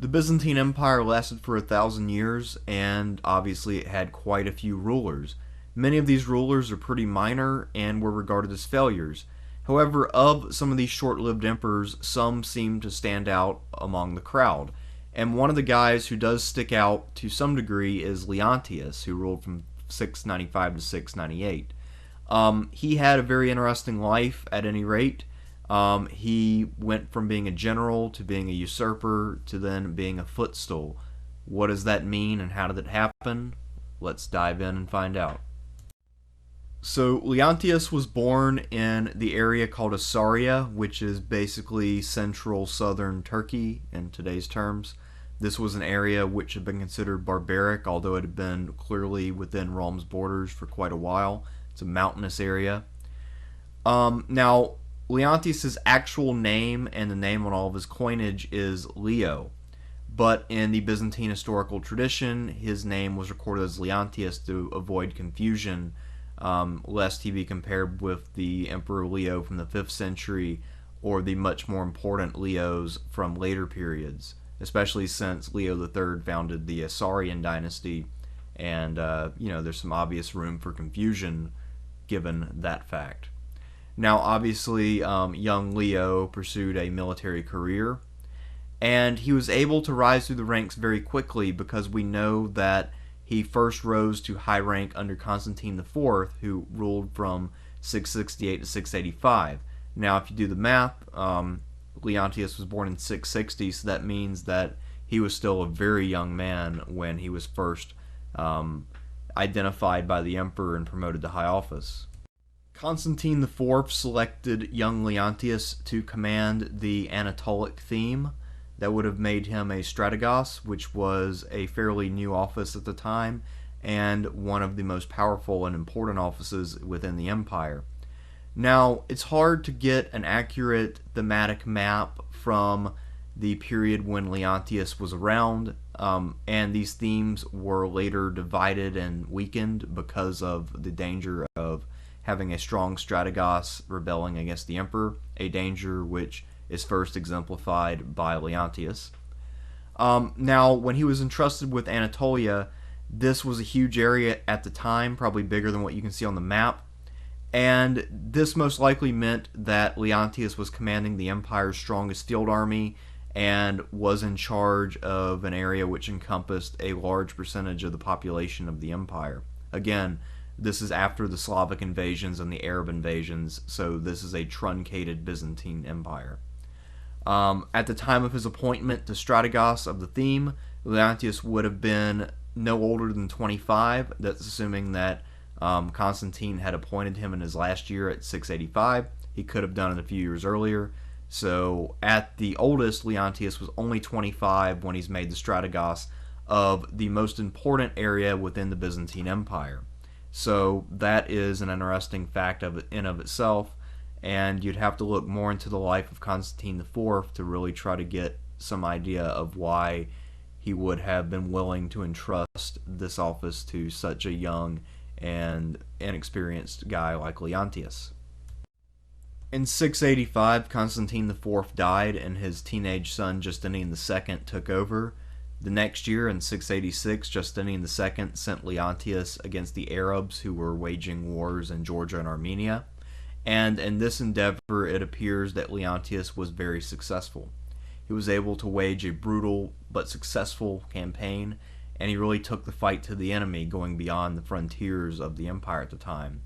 The Byzantine Empire lasted for 1,000 years, and obviously it had quite a few rulers. Many of these rulers are pretty minor and were regarded as failures. However, of some of these short-lived emperors, some seem to stand out among the crowd. And one of the guys who does stick out to some degree is Leontius, who ruled from 695 to 698. He had a very interesting life at any rate. He went from being a general to being a usurper to then being a footstool. What does that mean and how did it happen? Let's dive in and find out. So Leontius was born in the area called Assaria, which is basically central southern Turkey in today's terms. This was an area which had been considered barbaric, although it had been clearly within Rome's borders for quite a while. It's a mountainous area. Now, Leontius' actual name and the name on all of his coinage is Leo, but in the Byzantine historical tradition, his name was recorded as Leontius to avoid confusion, lest he be compared with the Emperor Leo from the 5th century or the much more important Leos from later periods, especially since Leo III founded the Assyrian dynasty, and there's some obvious room for confusion given that fact. Now, obviously, young Leo pursued a military career, and he was able to rise through the ranks very quickly because we know that he first rose to high rank under Constantine IV, who ruled from 668 to 685. Now, if you do the math, Leontius was born in 660, so that means that he was still a very young man when he was first identified by the emperor and promoted to high office. Constantine IV selected young Leontius to command the Anatolic theme. That would have made him a strategos, which was a fairly new office at the time, and one of the most powerful and important offices within the empire. Now, it's hard to get an accurate thematic map from the period when Leontius was around, and these themes were later divided and weakened because of the danger of having a strong strategos rebelling against the emperor, a danger which is first exemplified by Leontius. Now, when he was entrusted with Anatolia, this was a huge area at the time, probably bigger than what you can see on the map, and this most likely meant that Leontius was commanding the empire's strongest field army and was in charge of an area which encompassed a large percentage of the population of the empire. Again, this is after the Slavic invasions and the Arab invasions, so this is a truncated Byzantine empire. At the time of his appointment to strategos of the theme, Leontius would have been no older than 25. That's assuming that Constantine had appointed him in his last year at 685. He could have done it a few years earlier. So at the oldest, Leontius was only 25 when he's made the strategos of the most important area within the Byzantine Empire. So that is an interesting fact in of itself, and you'd have to look more into the life of Constantine IV to really try to get some idea of why he would have been willing to entrust this office to such a young and inexperienced guy like Leontius. In 685, Constantine IV died, and his teenage son Justinian II took over. The next year, in 686, Justinian II sent Leontius against the Arabs who were waging wars in Georgia and Armenia, and in this endeavor it appears that Leontius was very successful. He was able to wage a brutal but successful campaign, and he really took the fight to the enemy, going beyond the frontiers of the empire at the time.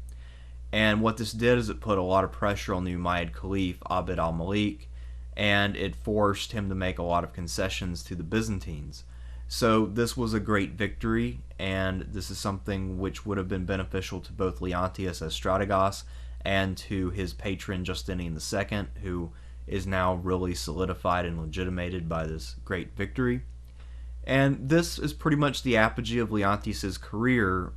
And what this did is it put a lot of pressure on the Umayyad Caliph Abd al-Malik, and it forced him to make a lot of concessions to the Byzantines. So this was a great victory, and this is something which would have been beneficial to both Leontius as strategos and to his patron Justinian II, who is now really solidified and legitimated by this great victory. And this is pretty much the apogee of Leontius' career,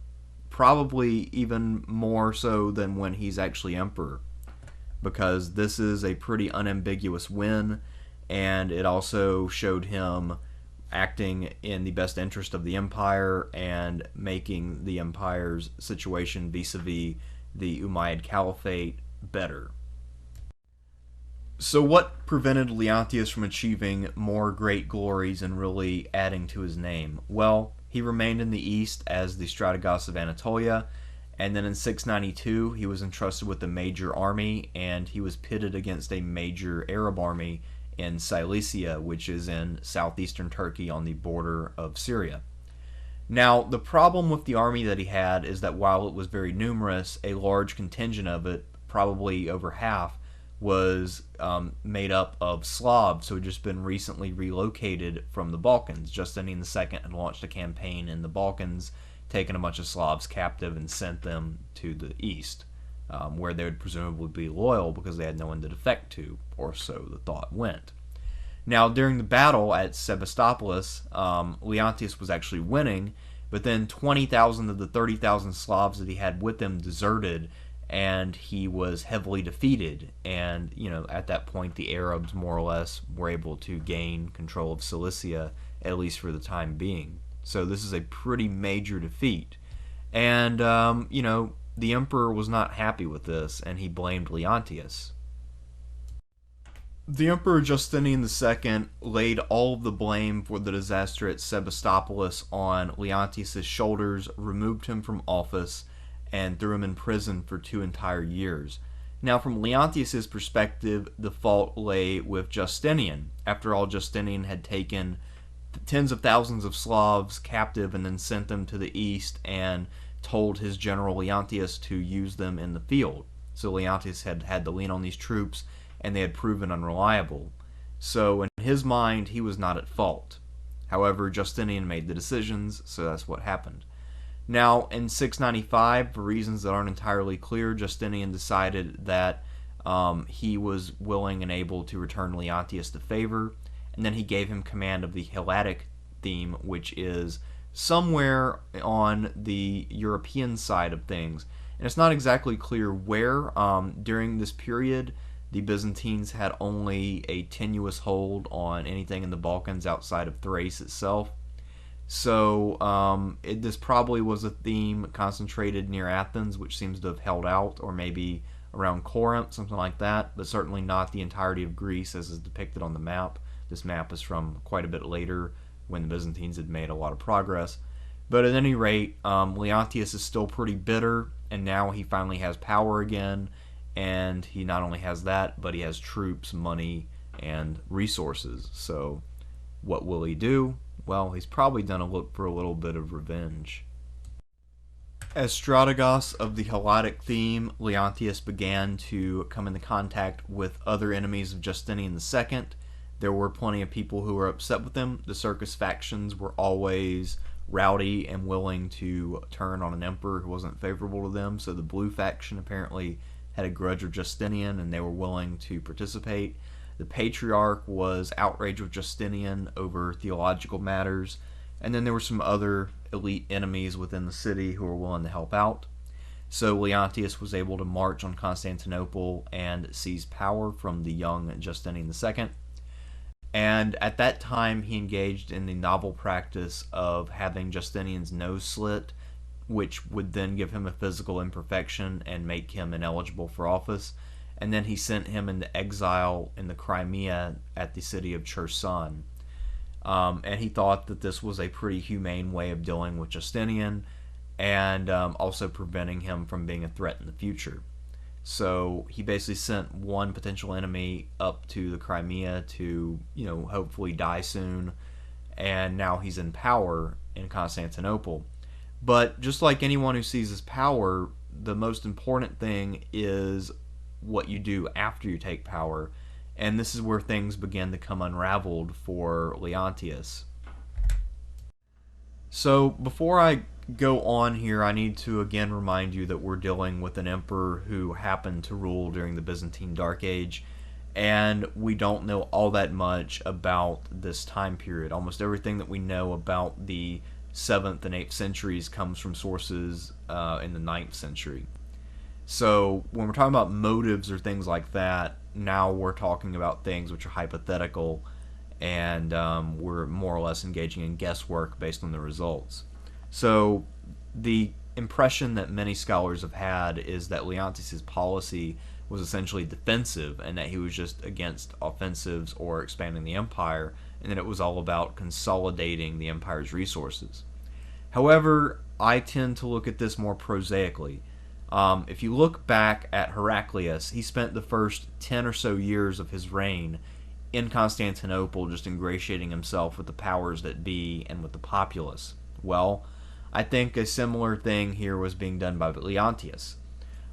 probably even more so than when he's actually emperor, because this is a pretty unambiguous win, and it also showed him acting in the best interest of the empire and making the empire's situation vis-a-vis the Umayyad Caliphate better. So, what prevented Leontius from achieving more great glories and really adding to his name? Well, he remained in the east as the Strategos of Anatolia, and then in 692 he was entrusted with a major army, and he was pitted against a major Arab army in Cilicia, which is in southeastern Turkey on the border of Syria. Now, the problem with the army that he had is that while it was very numerous, a large contingent of it, probably over half, was made up of Slavs who had just been recently relocated from the Balkans. Justinian II had launched a campaign in the Balkans, taken a bunch of Slavs captive and sent them to the east, where they would presumably be loyal because they had no one to defect to, or so the thought went. Now, during the battle at Sebastopol, Leontius was actually winning, but then 20,000 of the 30,000 Slavs that he had with him deserted, and he was heavily defeated. And, at that point, the Arabs more or less were able to gain control of Cilicia, at least for the time being. So this is a pretty major defeat. And, the emperor was not happy with this, and he blamed Leontius. The Emperor Justinian II laid all of the blame for the disaster at Sebastopol on Leontius' shoulders, removed him from office, and threw him in prison for 2 entire years. Now, from Leontius' perspective, the fault lay with Justinian. After all, Justinian had taken tens of thousands of Slavs captive and then sent them to the east and told his general Leontius to use them in the field. So Leontius had had to lean on these troops, and they had proven unreliable. So in his mind, he was not at fault. However, Justinian made the decisions, so that's what happened. Now, in 695, for reasons that aren't entirely clear, Justinian decided that he was willing and able to return Leontius the favor, and then he gave him command of the Helladic theme, which is somewhere on the European side of things. And it's not exactly clear where. During this period, the Byzantines had only a tenuous hold on anything in the Balkans outside of Thrace itself. So this probably was a theme concentrated near Athens, which seems to have held out, or maybe around Corinth, something like that, but certainly not the entirety of Greece as is depicted on the map. This map is from quite a bit later, when the Byzantines had made a lot of progress. But at any rate, Leontius is still pretty bitter, and now he finally has power again, and he not only has that, but he has troops, money, and resources. So what will he do? Well, he's probably going to look for a little bit of revenge. As Strategos of the Helladic theme, Leontius began to come into contact with other enemies of Justinian II. There were plenty of people who were upset with him. The circus factions were always rowdy and willing to turn on an emperor who wasn't favorable to them, so the Blue faction apparently had a grudge with Justinian, and they were willing to participate. The Patriarch was outraged with Justinian over theological matters, and then there were some other elite enemies within the city who were willing to help out. So Leontius was able to march on Constantinople and seize power from the young Justinian II. And at that time, he engaged in the novel practice of having Justinian's nose slit, which would then give him a physical imperfection and make him ineligible for office. And then he sent him into exile in the Crimea at the city of Cherson. And he thought that this was a pretty humane way of dealing with Justinian, and also preventing him from being a threat in the future. So he basically sent one potential enemy up to the Crimea to, hopefully die soon, and now he's in power in Constantinople. But just like anyone who seizes power, the most important thing is what you do after you take power, and this is where things begin to come unraveled for Leontius. So before I go on here, I need to again remind you that we're dealing with an emperor who happened to rule during the Byzantine Dark Age, and we don't know all that much about this time period. Almost everything that we know about the 7th and 8th centuries comes from sources in the 9th century. So when we're talking about motives or things like that, now we're talking about things which are hypothetical, and we're more or less engaging in guesswork based on the results. So the impression that many scholars have had is that Leontius' policy was essentially defensive, and that he was just against offensives or expanding the empire, and that it was all about consolidating the empire's resources. However, I tend to look at this more prosaically. If you look back at Heraclius, he spent the first 10 or so years of his reign in Constantinople just ingratiating himself with the powers that be and with the populace. Well, I think a similar thing here was being done by Leontius.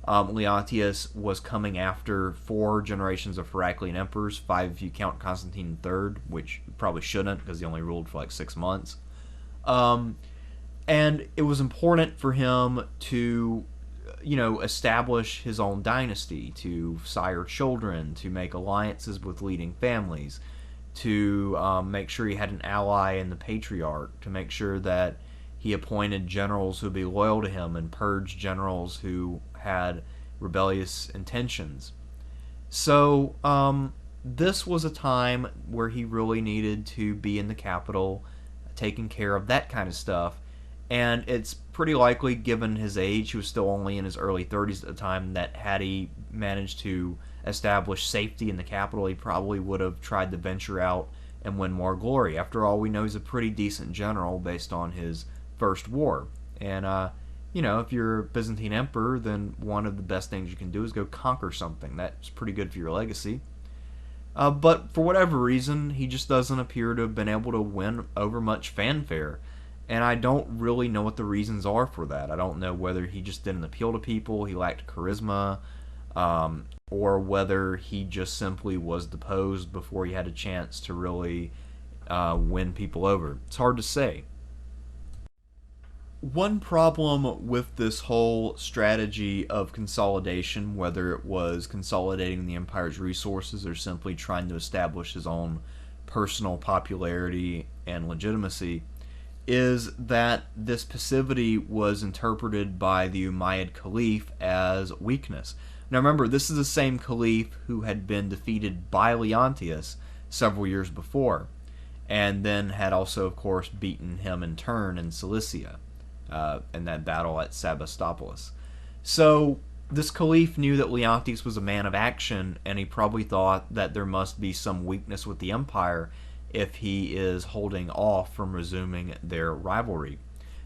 Leontius was coming after 4 generations of Heraclean emperors, 5 if you count Constantine III, which you probably shouldn't because he only ruled for like 6 months. And it was important for him to, establish his own dynasty, to sire children, to make alliances with leading families, to make sure he had an ally in the patriarch, to make sure that he appointed generals who would be loyal to him and purged generals who had rebellious intentions. So this was a time where he really needed to be in the capital, taking care of that kind of stuff. And it's pretty likely, given his age, he was still only in his early 30s at the time, that had he managed to establish safety in the capital, he probably would have tried to venture out and win more glory. After all, we know he's a pretty decent general based on his first war. And, if you're a Byzantine emperor, then one of the best things you can do is go conquer something. That's pretty good for your legacy. But for whatever reason, he just doesn't appear to have been able to win over much fanfare. And I don't really know what the reasons are for that. I don't know whether he just didn't appeal to people, he lacked charisma, or whether he just simply was deposed before he had a chance to really win people over. It's hard to say. One problem with this whole strategy of consolidation, whether it was consolidating the empire's resources or simply trying to establish his own personal popularity and legitimacy, is that this passivity was interpreted by the Umayyad Caliph as weakness. Now remember, this is the same Caliph who had been defeated by Leontius several years before, and then had also, of course, beaten him in turn in Cilicia, in that battle at Sebastopol. So this Caliph knew that Leontius was a man of action, and he probably thought that there must be some weakness with the empire if he is holding off from resuming their rivalry.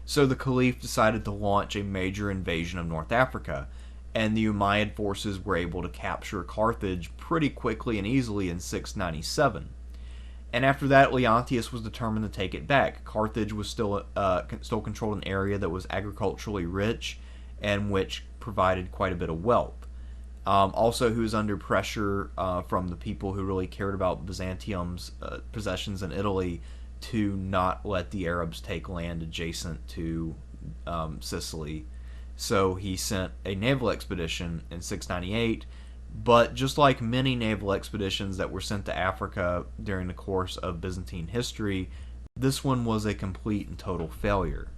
So the Caliph decided to launch a major invasion of North Africa, and the Umayyad forces were able to capture Carthage pretty quickly and easily in 697. And after that, Leontius was determined to take it back. Carthage was still controlled an area that was agriculturally rich and which provided quite a bit of wealth. Also, he was under pressure from the people who really cared about Byzantium's possessions in Italy to not let the Arabs take land adjacent to Sicily. So he sent a naval expedition in 698, but just like many naval expeditions that were sent to Africa during the course of Byzantine history, this one was a complete and total failure.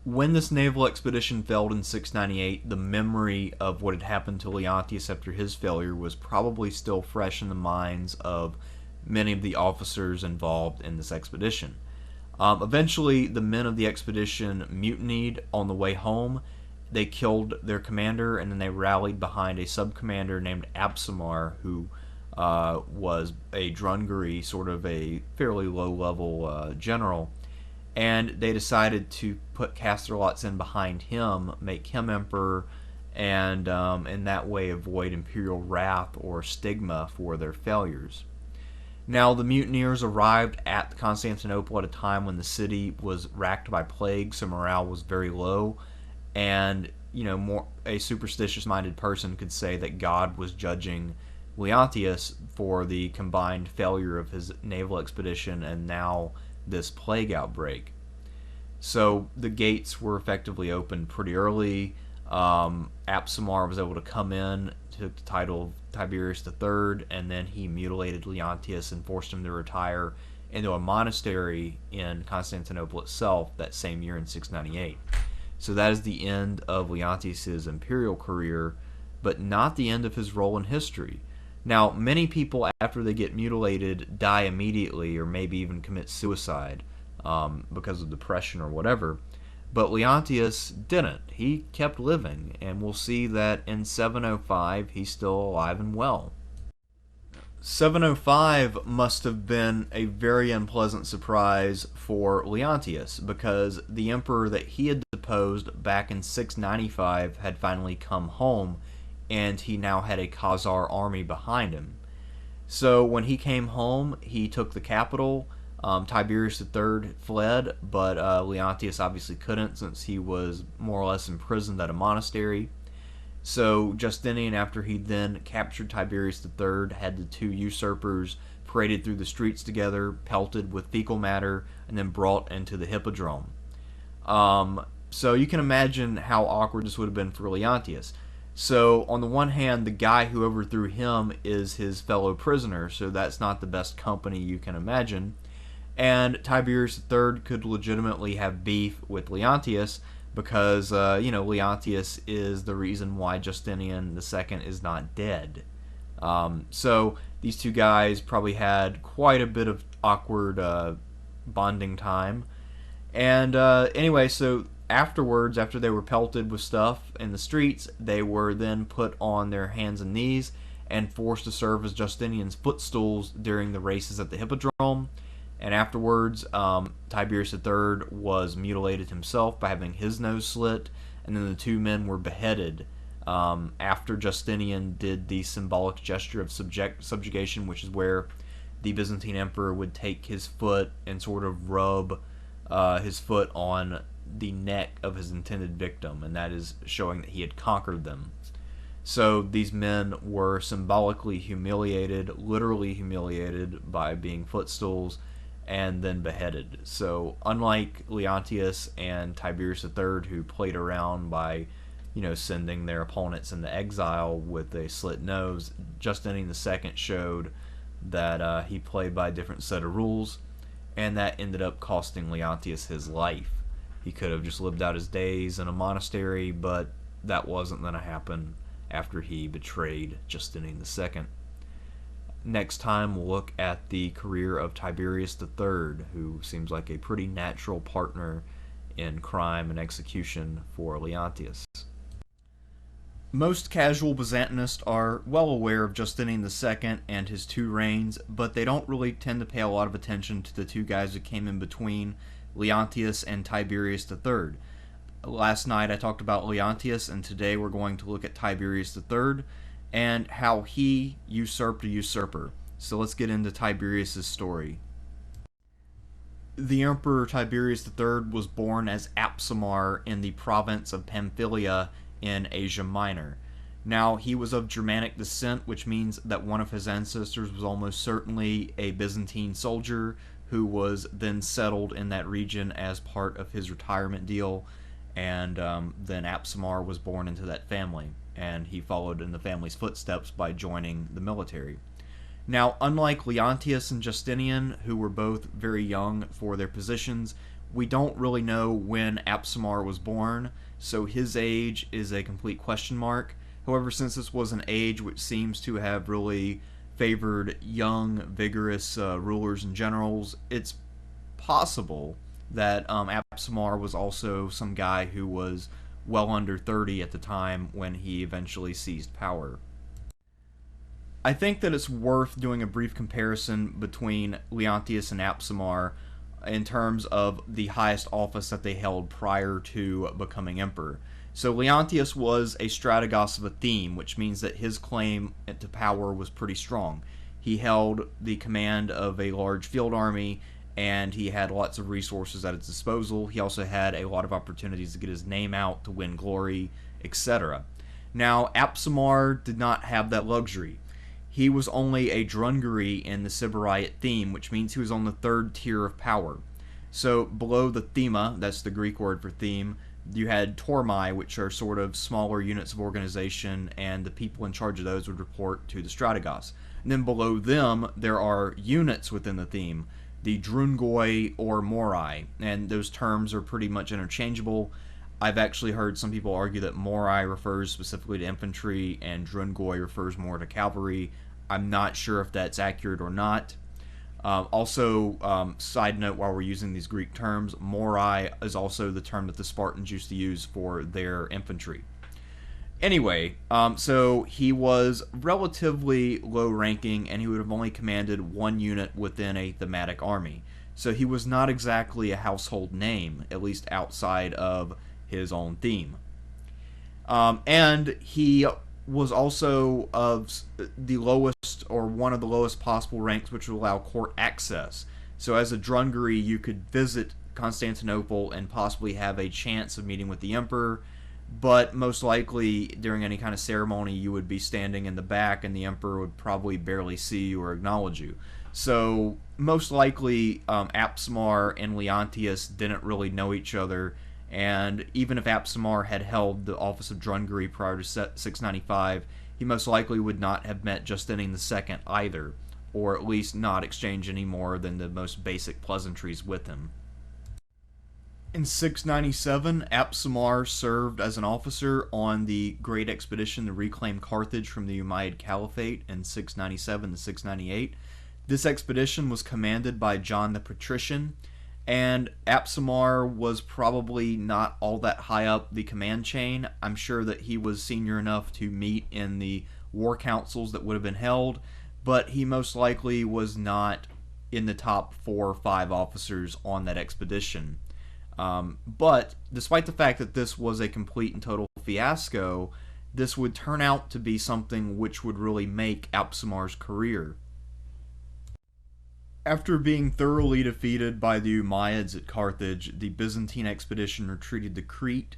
When this naval expedition failed in 698, the memory of what had happened to Leontius after his failure was probably still fresh in the minds of many of the officers involved in this expedition. Eventually, the men of the expedition mutinied on the way home. They killed their commander, and then they rallied behind a sub-commander named Absamar, who was a drungary, sort of a fairly low-level general. And they decided to cast their lots in behind him, make him emperor, and in that way avoid imperial wrath or stigma for their failures. Now, the mutineers arrived at Constantinople at a time when the city was racked by plague, so morale was very low, and a superstitious-minded person could say that God was judging Leontius for the combined failure of his naval expedition and now this plague outbreak. So the gates were effectively opened pretty early. Absamar was able to come in, took the title of Tiberius III, and then he mutilated Leontius and forced him to retire into a monastery in Constantinople itself that same year in 698. So that is the end of Leontius' imperial career, but not the end of his role in history. Now, many people, after they get mutilated, die immediately or maybe even commit suicide because of depression or whatever. But Leontius didn't. He kept living, and we'll see that in 705 he's still alive and well. 705 must have been a very unpleasant surprise for Leontius, because the emperor that he had deposed back in 695 had finally come home, and he now had a Khazar army behind him. So when he came home, he took the capital. Tiberius III fled, but Leontius obviously couldn't, since he was more or less imprisoned at a monastery. So Justinian, after he then captured Tiberius III, had the two usurpers paraded through the streets together, pelted with fecal matter, and then brought into the hippodrome. So you can imagine how awkward this would have been for Leontius. So on the one hand, the guy who overthrew him is his fellow prisoner, so that's not the best company you can imagine. And Tiberius III could legitimately have beef with Leontius, because Leontius is the reason why Justinian II is not dead. So these two guys probably had quite a bit of awkward bonding time. And anyway, so afterwards, after they were pelted with stuff in the streets, they were then put on their hands and knees and forced to serve as Justinian's footstools during the races at the hippodrome. And afterwards, Tiberius III was mutilated himself by having his nose slit, and then the two men were beheaded after Justinian did the symbolic gesture of subjugation, which is where the Byzantine emperor would take his foot and sort of rub his foot on the neck of his intended victim, and that is showing that he had conquered them. So these men were symbolically humiliated, literally humiliated, by being footstools, and then beheaded. So unlike Leontius and Tiberius III, who played around by sending their opponents into exile with a slit nose, Justinian II showed that he played by a different set of rules, and that ended up costing Leontius his life. He could have just lived out his days in a monastery, but that wasn't going to happen after he betrayed Justinian II. Next time, we'll look at the career of Tiberius III, who seems like a pretty natural partner in crime and execution for Leontius. Most casual Byzantinists are well aware of Justinian II and his two reigns, but they don't really tend to pay a lot of attention to the two guys who came in between, Leontius and Tiberius III. Last night I talked about Leontius, and today we're going to look at Tiberius III and how he usurped a usurper. So let's get into Tiberius' story. The Emperor Tiberius III was born as Apsamar in the province of Pamphylia in Asia Minor. Now, he was of Germanic descent, which means that one of his ancestors was almost certainly a Byzantine soldier who was then settled in that region as part of his retirement deal, and then Apsamar was born into that family, and he followed in the family's footsteps by joining the military. Now, unlike Leontius and Justinian, who were both very young for their positions, we don't really know when Apsamar was born, so his age is a complete question mark. However, since this was an age which seems to have really favored young, vigorous rulers and generals, it's possible that Apsamar was also some guy who was well under 30 at the time when he eventually seized power. I think that it's worth doing a brief comparison between Leontius and Apsamar in terms of the highest office that they held prior to becoming emperor. So Leontius was a strategos of a theme, which means that his claim to power was pretty strong. He held the command of a large field army, and he had lots of resources at his disposal. He also had a lot of opportunities to get his name out, to win glory, etc. Now, Apsamar did not have that luxury. He was only a drungary in the Sybarite theme, which means he was on the third tier of power. So below the thema, that's the Greek word for theme, you had tormai, which are sort of smaller units of organization, and the people in charge of those would report to the strategos. And then below them, there are units within the theme, the drungoi or morai, and those terms are pretty much interchangeable. I've actually heard some people argue that morai refers specifically to infantry and drungoi refers more to cavalry. I'm not sure if that's accurate or not. Side note, while we're using these Greek terms, morai is also the term that the Spartans used to use for their infantry. Anyway, so he was relatively low ranking, and he would have only commanded one unit within a thematic army. So he was not exactly a household name, at least outside of his own theme. And he was also of the lowest, or one of the lowest possible ranks, which would allow court access. So as a drungary, you could visit Constantinople and possibly have a chance of meeting with the emperor, but most likely during any kind of ceremony you would be standing in the back and the emperor would probably barely see you or acknowledge you. So most likely Apsamar and Leontius didn't really know each other, and even if Apsamar had held the office of drungary prior to 695, he most likely would not have met Justinian II either, or at least not exchange any more than the most basic pleasantries with him. In 697, Apsamar served as an officer on the great expedition to reclaim Carthage from the Umayyad Caliphate in 697 to 698. This expedition was commanded by John the Patrician, and Apsamar was probably not all that high up the command chain. I'm sure that he was senior enough to meet in the war councils that would have been held, but he most likely was not in the top 4 or 5 officers on that expedition. But despite the fact that this was a complete and total fiasco, this would turn out to be something which would really make Apsamar's career. After being thoroughly defeated by the Umayyads at Carthage, the Byzantine expedition retreated to Crete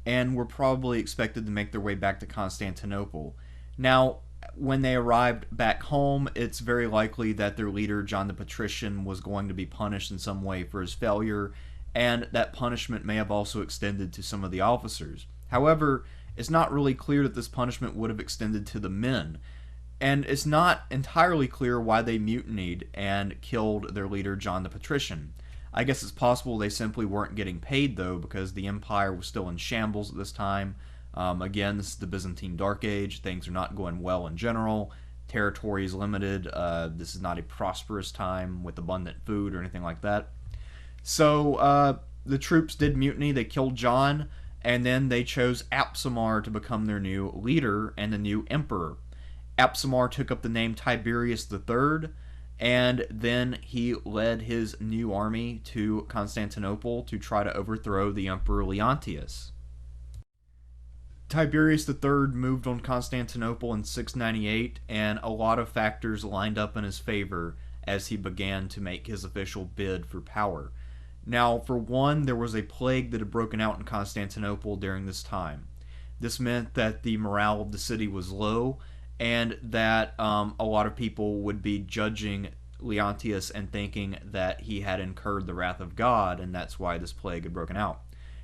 and were probably expected to make their way back to Constantinople. Now, when they arrived back home, it's very likely that their leader, John the Patrician, was going to be punished in some way for his failure, and that punishment may have also extended to some of the officers. However, it's not really clear that this punishment would have extended to the men, and it's not entirely clear why they mutinied and killed their leader, John the Patrician. I guess it's possible they simply weren't getting paid, though, because the empire was still in shambles at this time. Again, this is the Byzantine Dark Age. Things are not going well in general. Territory is limited. This is not a prosperous time with abundant food or anything like that. So the troops did mutiny. They killed John, and then they chose Apsamar to become their new leader and the new emperor. Apsamar took up the name Tiberius III, and then he led his new army to Constantinople to try to overthrow the Emperor Leontius. Tiberius III moved on Constantinople in 698, and a lot of factors lined up in his favor as he began to make his official bid for power. Now, for one, there was a plague that had broken out in Constantinople during this time. This meant that the morale of the city was low, and that a lot of people would be judging Leontius and thinking that he had incurred the wrath of God, and that's why this plague had broken out.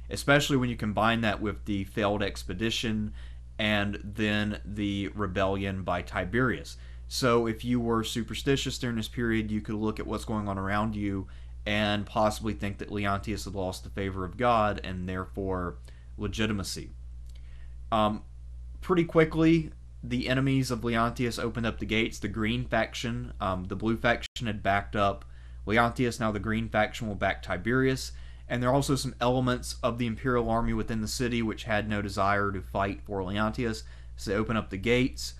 Especially when you combine that with the failed expedition and then the rebellion by Tiberius. So if you were superstitious during this period, you could look at what's going on around you and possibly think that Leontius had lost the favor of God and therefore legitimacy. Pretty quickly, the enemies of Leontius opened up the gates. The green faction, the blue faction had backed up Leontius. Now the green faction will back Tiberius. And there are also some elements of the imperial army within the city which had no desire to fight for Leontius. So they open up the gates.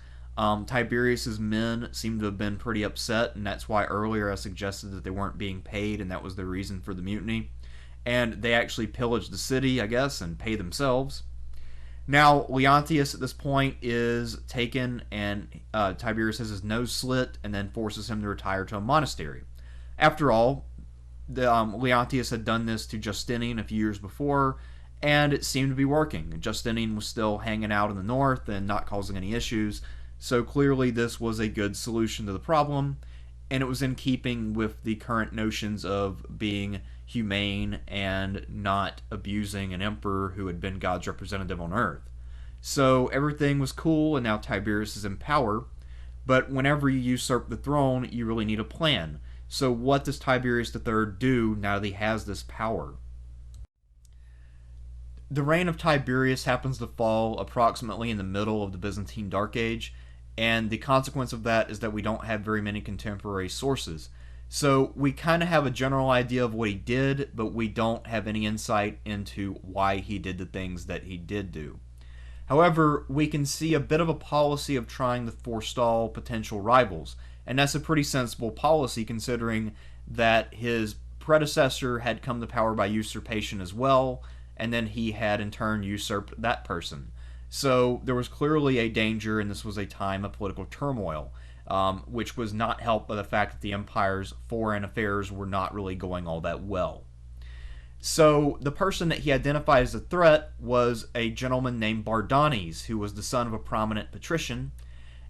Tiberius's men seem to have been pretty upset, and that's why earlier I suggested that they weren't being paid, and that was the reason for the mutiny. And they actually pillaged the city, I guess, and pay themselves. Now, Leontius at this point is taken, and Tiberius has his nose slit, and then forces him to retire to a monastery. After all, Leontius had done this to Justinian a few years before, and it seemed to be working. Justinian was still hanging out in the north and not causing any issues, so clearly this was a good solution to the problem, and it was in keeping with the current notions of being humane and not abusing an emperor who had been God's representative on earth. So everything was cool, and now Tiberius is in power, but whenever you usurp the throne, you really need a plan. So what does Tiberius III do now that he has this power? The reign of Tiberius happens to fall approximately in the middle of the Byzantine Dark Age, and the consequence of that is that we don't have very many contemporary sources. So we kind of have a general idea of what he did, but we don't have any insight into why he did the things that he did do. However, we can see a bit of a policy of trying to forestall potential rivals, and that's a pretty sensible policy considering that his predecessor had come to power by usurpation as well, and then he had in turn usurped that person. So there was clearly a danger, and this was a time of political turmoil, which was not helped by the fact that the empire's foreign affairs were not really going all that well. So the person that he identified as a threat was a gentleman named Bardanes, who was the son of a prominent patrician.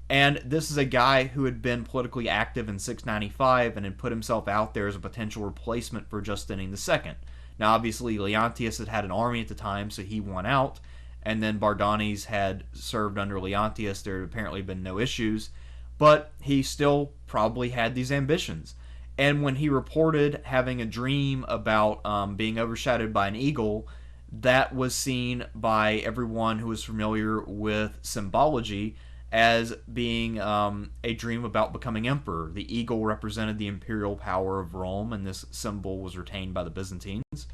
And this is a guy who had been politically active in 695 and had put himself out there as a potential replacement for Justinian II. Now, obviously, Leontius had had an army at the time, so he won out. And then Bardanes had served under Leontius. There had apparently been no issues. But he still probably had these ambitions. And when he reported having a dream about being overshadowed by an eagle, that was seen by everyone who was familiar with symbology as being a dream about becoming emperor. The eagle represented the imperial power of Rome, and this symbol was retained by the Byzantines.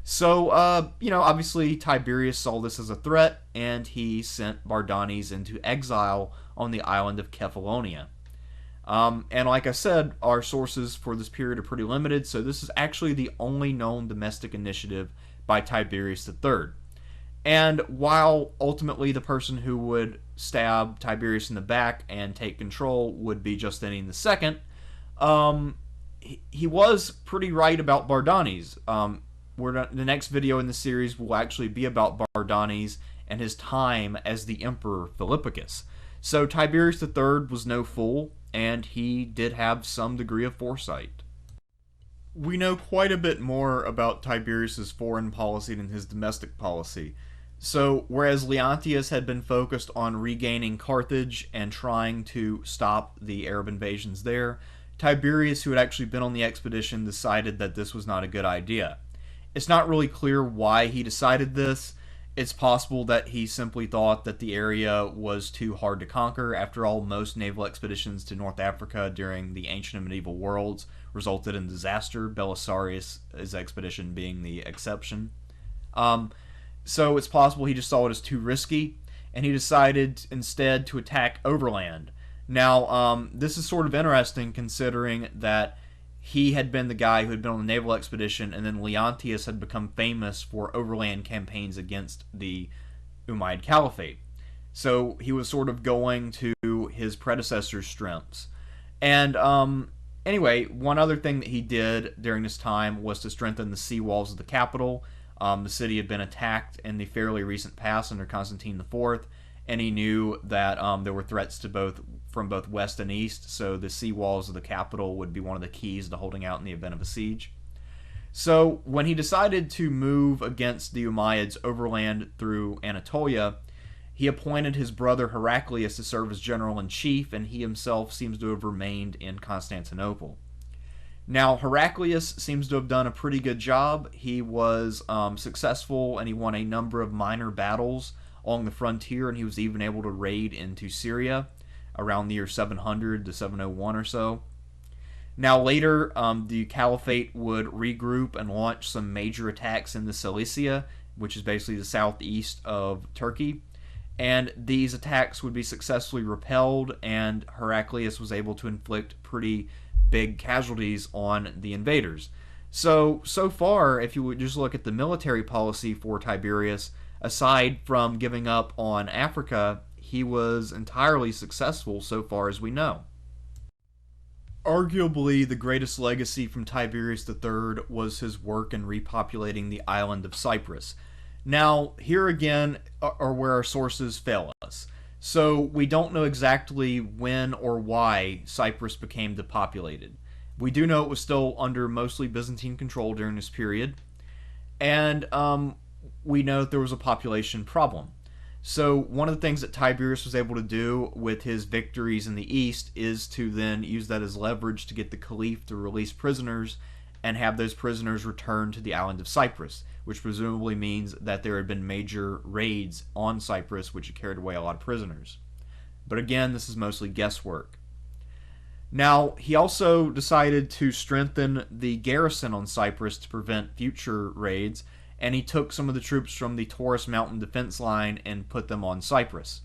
So, obviously Tiberius saw this as a threat, and he sent Bardanes into exile on the island of Kephallonia. And like I said, our sources for this period are pretty limited, so this is actually the only known domestic initiative by Tiberius III. And while ultimately the person who would stab Tiberius in the back and take control would be Justinian II, he was pretty right about Bardanes. The next video in the series will actually be about Bardanes and his time as the Emperor Philippicus. So Tiberius III was no fool, and he did have some degree of foresight. We know quite a bit more about Tiberius's foreign policy than his domestic policy. So, whereas Leontius had been focused on regaining Carthage and trying to stop the Arab invasions there, Tiberius, who had actually been on the expedition, decided that this was not a good idea. It's not really clear why he decided this. It's possible that he simply thought that the area was too hard to conquer. After all, most naval expeditions to North Africa during the ancient and medieval worlds resulted in disaster, Belisarius' expedition being the exception. So it's possible he just saw it as too risky, and he decided instead to attack overland. Now, this is sort of interesting considering that he had been the guy who had been on the naval expedition, and then Leontius had become famous for overland campaigns against the Umayyad Caliphate. So he was sort of going to his predecessor's strengths. And anyway, one other thing that he did during this time was to strengthen the sea walls of the capital. The city had been attacked in the fairly recent past under Constantine IV, and he knew that there were threats from both west and east, so the sea walls of the capital would be one of the keys to holding out in the event of a siege. So when he decided to move against the Umayyads overland through Anatolia, he appointed his brother Heraclius to serve as general-in-chief, and he himself seems to have remained in Constantinople. Now, Heraclius seems to have done a pretty good job. He was successful, and he won a number of minor battles along the frontier, and he was even able to raid into Syria around the year 700 to 701 or so. Now, later, the Caliphate would regroup and launch some major attacks into Cilicia, which is basically the southeast of Turkey. And these attacks would be successfully repelled, and Heraclius was able to inflict pretty big casualties on the invaders. So far, if you would just look at the military policy for Tiberius, aside from giving up on Africa, he was entirely successful so far as we know. Arguably, the greatest legacy from Tiberius III was his work in repopulating the island of Cyprus. Now, here again are where our sources fail us. So we don't know exactly when or why Cyprus became depopulated. We do know it was still under mostly Byzantine control during this period, and we know that there was a population problem. So one of the things that Tiberius was able to do with his victories in the east is to then use that as leverage to get the Caliph to release prisoners and have those prisoners returned to the island of Cyprus, which presumably means that there had been major raids on Cyprus which had carried away a lot of prisoners. But again, this is mostly guesswork. Now, he also decided to strengthen the garrison on Cyprus to prevent future raids, and he took some of the troops from the Taurus Mountain defense line and put them on Cyprus.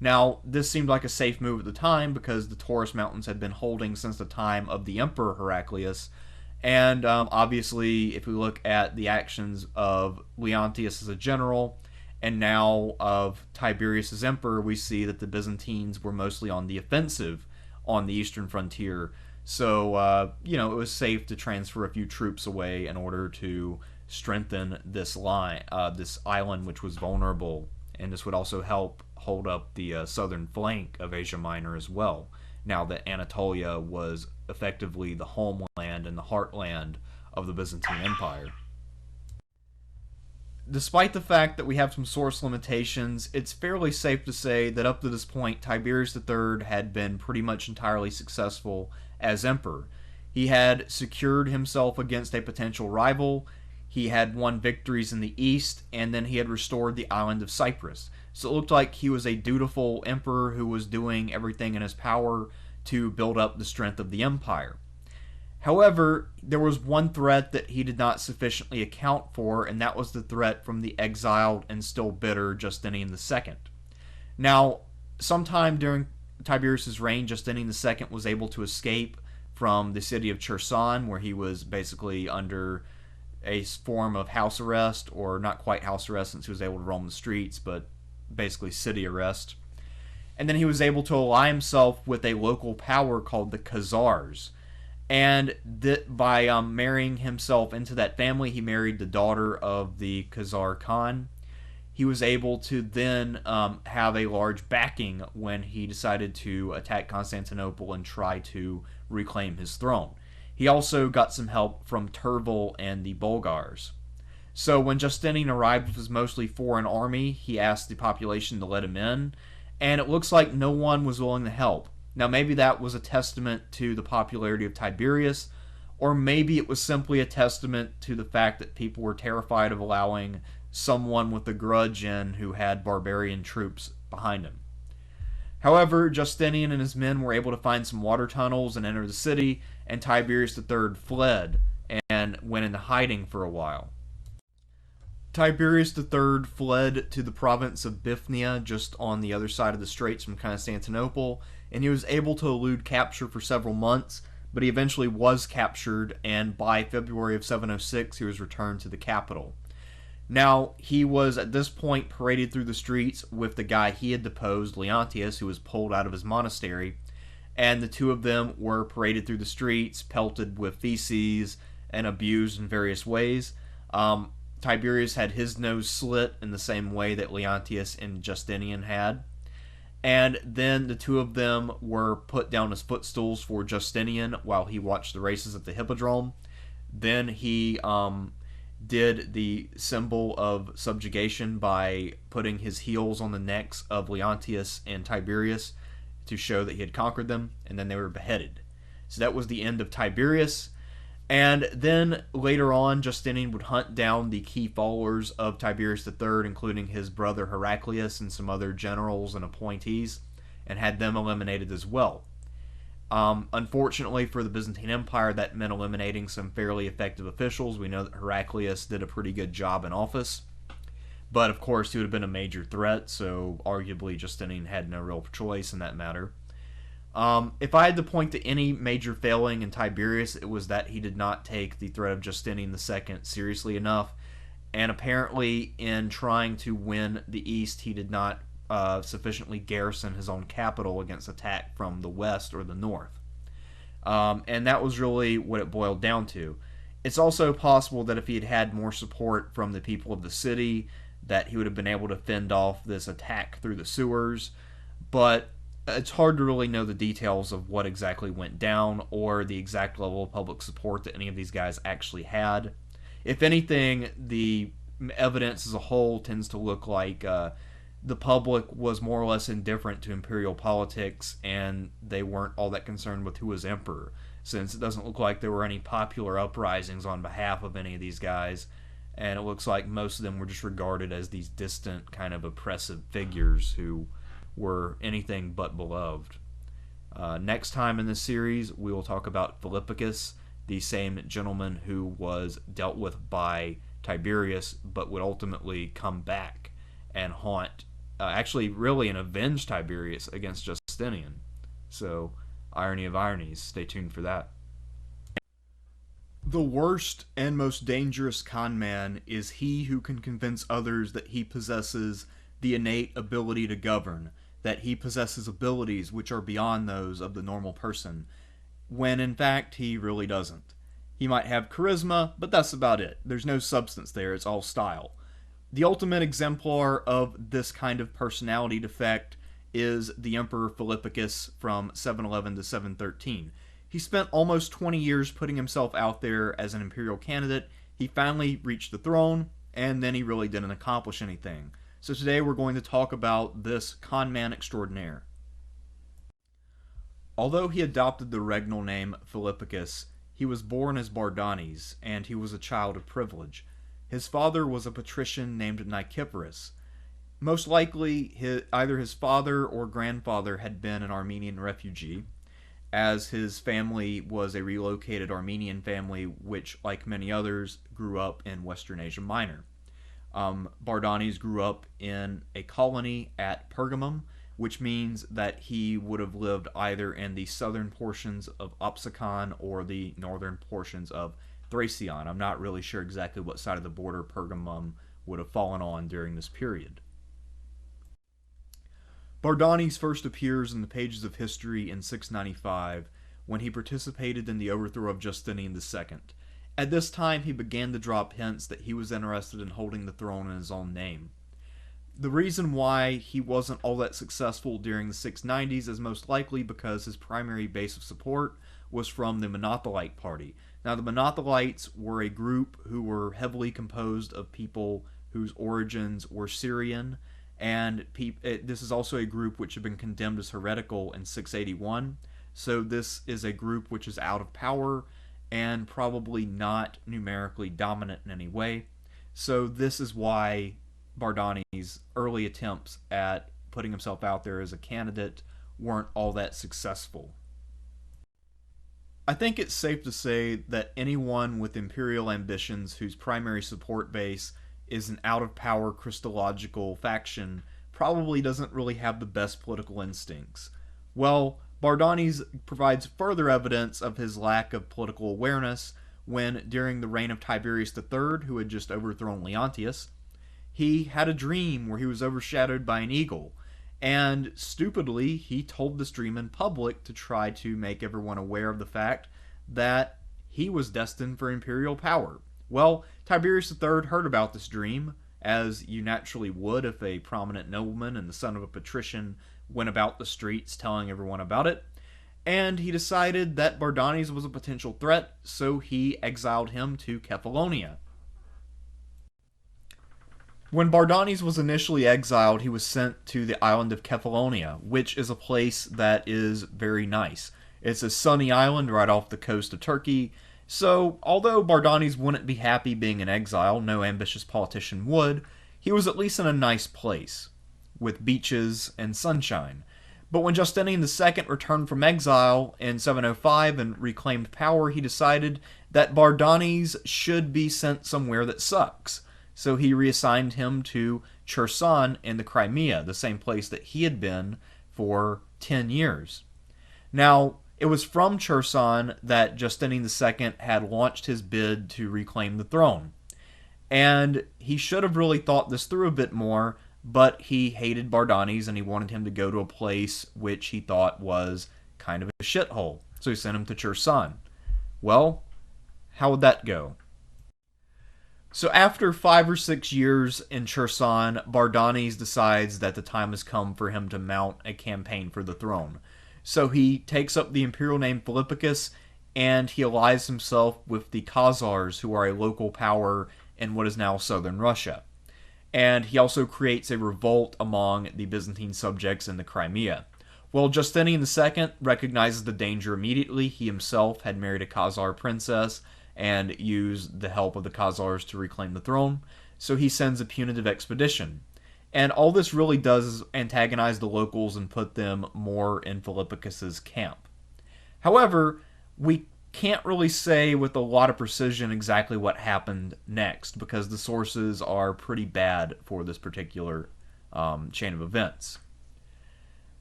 Now, this seemed like a safe move at the time because the Taurus Mountains had been holding since the time of the Emperor Heraclius. And obviously, if we look at the actions of Leontius as a general and now of Tiberius as emperor, we see that the Byzantines were mostly on the offensive on the eastern frontier. So, it was safe to transfer a few troops away in order to strengthen this line, this island, which was vulnerable. And this would also help hold up the southern flank of Asia Minor as well, now that Anatolia was effectively the homeland and the heartland of the Byzantine Empire. Despite the fact that we have some source limitations, it's fairly safe to say that up to this point, Tiberius III had been pretty much entirely successful as emperor. He had secured himself against a potential rival, he had won victories in the east, and then he had restored the island of Cyprus. So it looked like he was a dutiful emperor who was doing everything in his power to build up the strength of the empire. However, there was one threat that he did not sufficiently account for, and that was the threat from the exiled and still bitter Justinian II. Now, sometime during Tiberius's reign, Justinian II was able to escape from the city of Cherson, where he was basically under a form of house arrest, or not quite house arrest since he was able to roam the streets, but basically city arrest. And then he was able to ally himself with a local power called the Khazars. And by marrying himself into that family, he married the daughter of the Khazar Khan. He was able to then have a large backing when he decided to attack Constantinople and try to reclaim his throne. He also got some help from Tervel and the Bulgars. So when Justinian arrived with his mostly foreign army, he asked the population to let him in, and it looks like no one was willing to help. Now, maybe that was a testament to the popularity of Tiberius, or maybe it was simply a testament to the fact that people were terrified of allowing someone with a grudge in who had barbarian troops behind him. However, Justinian and his men were able to find some water tunnels and enter the city, and Tiberius III fled and went into hiding for a while. Tiberius III fled to the province of Bithynia, just on the other side of the straits from Constantinople, and he was able to elude capture for several months, but he eventually was captured, and by February of 706 he was returned to the capital. Now, he was at this point paraded through the streets with the guy he had deposed, Leontius, who was pulled out of his monastery, and the two of them were paraded through the streets, pelted with feces, and abused in various ways. Tiberius had his nose slit in the same way that Leontius and Justinian had. And then the two of them were put down as footstools for Justinian while he watched the races at the Hippodrome. Then he did the symbol of subjugation by putting his heels on the necks of Leontius and Tiberius to show that he had conquered them, and then they were beheaded. So that was the end of Tiberius. And then later on, Justinian would hunt down the key followers of Tiberius III, including his brother Heraclius and some other generals and appointees, and had them eliminated as well. Unfortunately for the Byzantine Empire, that meant eliminating some fairly effective officials. We know that Heraclius did a pretty good job in office, but of course he would have been a major threat, so arguably Justinian had no real choice in that matter. If I had to point to any major failing in Tiberius, it was that he did not take the threat of Justinian II seriously enough, and apparently in trying to win the East, he did not sufficiently garrison his own capital against attack from the west or the north. And that was really what it boiled down to. It's also possible that if he had had more support from the people of the city, that he would have been able to fend off this attack through the sewers, but it's hard to really know the details of what exactly went down or the exact level of public support that any of these guys actually had. If anything, the evidence as a whole tends to look like the public was more or less indifferent to imperial politics, and they weren't all that concerned with who was emperor, since it doesn't look like there were any popular uprisings on behalf of any of these guys, and it looks like most of them were just regarded as these distant, kind of oppressive figures who were anything but beloved. Next time in this series, we will talk about Philippicus, the same gentleman who was dealt with by Tiberius, but would ultimately come back and haunt, actually, really, and avenge Tiberius against Justinian. So, irony of ironies. Stay tuned for that. The worst and most dangerous con man is he who can convince others that he possesses the innate ability to govern, that he possesses abilities which are beyond those of the normal person, when in fact he really doesn't. He might have charisma, but that's about it. There's no substance there, it's all style. The ultimate exemplar of this kind of personality defect is the Emperor Philippicus from 711 to 713. He spent almost 20 years putting himself out there as an imperial candidate. He finally reached the throne, and then he really didn't accomplish anything. So today we're going to talk about this con man extraordinaire. Although he adopted the regnal name Philippicus, he was born as Bardanes, and he was a child of privilege. His father was a patrician named Nicephorus. Most likely, either his father or grandfather had been an Armenian refugee, as his family was a relocated Armenian family which, like many others, grew up in Western Asia Minor. Bardanes grew up in a colony at Pergamum, which means that he would have lived either in the southern portions of Opsicon or the northern portions of Thracion. I'm not really sure exactly what side of the border Pergamum would have fallen on during this period. Bardanes first appears in the pages of history in 695 when he participated in the overthrow of Justinian II. At this time, he began to drop hints that he was interested in holding the throne in his own name. The reason why he wasn't all that successful during the 690s is most likely because his primary base of support was from the Monothelite party. Now, the Monothelites were a group who were heavily composed of people whose origins were Syrian, and this is also a group which had been condemned as heretical in 681. So this is a group which is out of power and probably not numerically dominant in any way. So this is why Bardanes' early attempts at putting himself out there as a candidate weren't all that successful. I think it's safe to say that anyone with imperial ambitions whose primary support base is an out-of-power Christological faction probably doesn't really have the best political instincts. Well, Bardanes provides further evidence of his lack of political awareness when, during the reign of Tiberius III, who had just overthrown Leontius, he had a dream where he was overshadowed by an eagle, and stupidly he told this dream in public to try to make everyone aware of the fact that he was destined for imperial power. Well, Tiberius III heard about this dream, as you naturally would if a prominent nobleman and the son of a patrician went about the streets telling everyone about it, and he decided that Bardanes was a potential threat, so he exiled him to Kephallonia. When Bardanes was initially exiled, he was sent to the island of Kephallonia, which is a place that is very nice. It's a sunny island right off the coast of Turkey, so although Bardanes wouldn't be happy being in exile, no ambitious politician would, he was at least in a nice place, with beaches and sunshine. But when Justinian II returned from exile in 705 and reclaimed power, he decided that Bardanes should be sent somewhere that sucks. So he reassigned him to Cherson in the Crimea, the same place that he had been for 10 years. Now, it was from Cherson that Justinian II had launched his bid to reclaim the throne. And he should have really thought this through a bit more, but he hated Bardanes and he wanted him to go to a place which he thought was kind of a shithole. So he sent him to Cherson. Well, how would that go? So after 5 or 6 years in Cherson, Bardanes decides that the time has come for him to mount a campaign for the throne. So he takes up the imperial name Philippicus, and he allies himself with the Khazars, who are a local power in what is now southern Russia. And he also creates a revolt among the Byzantine subjects in the Crimea. Well, Justinian II recognizes the danger immediately. He himself had married a Khazar princess and used the help of the Khazars to reclaim the throne, so he sends a punitive expedition. And all this really does is antagonize the locals and put them more in Philippicus's camp. However, we can't really say with a lot of precision exactly what happened next because the sources are pretty bad for this particular chain of events.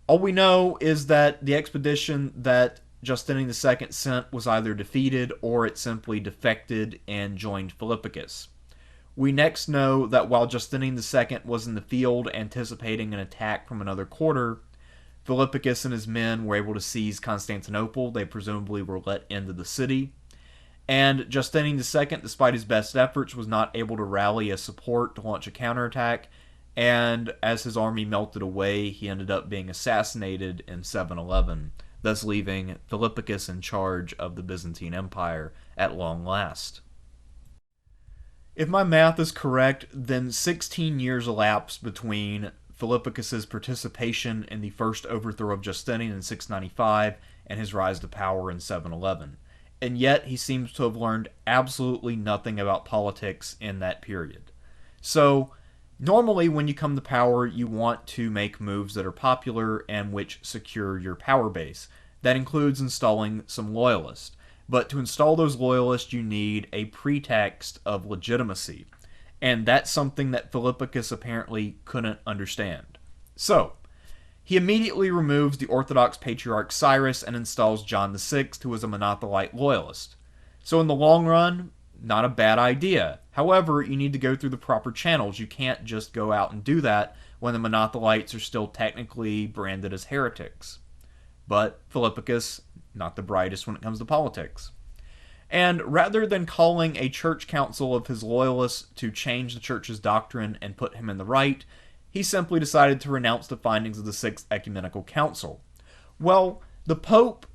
All we know is that the expedition that Justinian II sent was either defeated or it simply defected and joined Philippicus. We next know that while Justinian II was in the field anticipating an attack from another quarter, Philippicus and his men were able to seize Constantinople. They presumably were let into the city. And Justinian II, despite his best efforts, was not able to rally a support to launch a counterattack. And as his army melted away, he ended up being assassinated in 711, thus leaving Philippicus in charge of the Byzantine Empire at long last. If my math is correct, then 16 years elapsed between Philippicus's participation in the first overthrow of Justinian in 695 and his rise to power in 711. And yet he seems to have learned absolutely nothing about politics in that period. So, normally when you come to power, you want to make moves that are popular and which secure your power base. That includes installing some loyalists. But to install those loyalists, you need a pretext of legitimacy. And that's something that Philippicus apparently couldn't understand. So, he immediately removes the Orthodox Patriarch Cyrus and installs John VI, who is a Monothelite loyalist. So in the long run, not a bad idea. However, you need to go through the proper channels. You can't just go out and do that when the Monothelites are still technically branded as heretics. But Philippicus, not the brightest when it comes to politics. And rather than calling a church council of his loyalists to change the church's doctrine and put him in the right, he simply decided to renounce the findings of the Sixth Ecumenical Council. Well, the Pope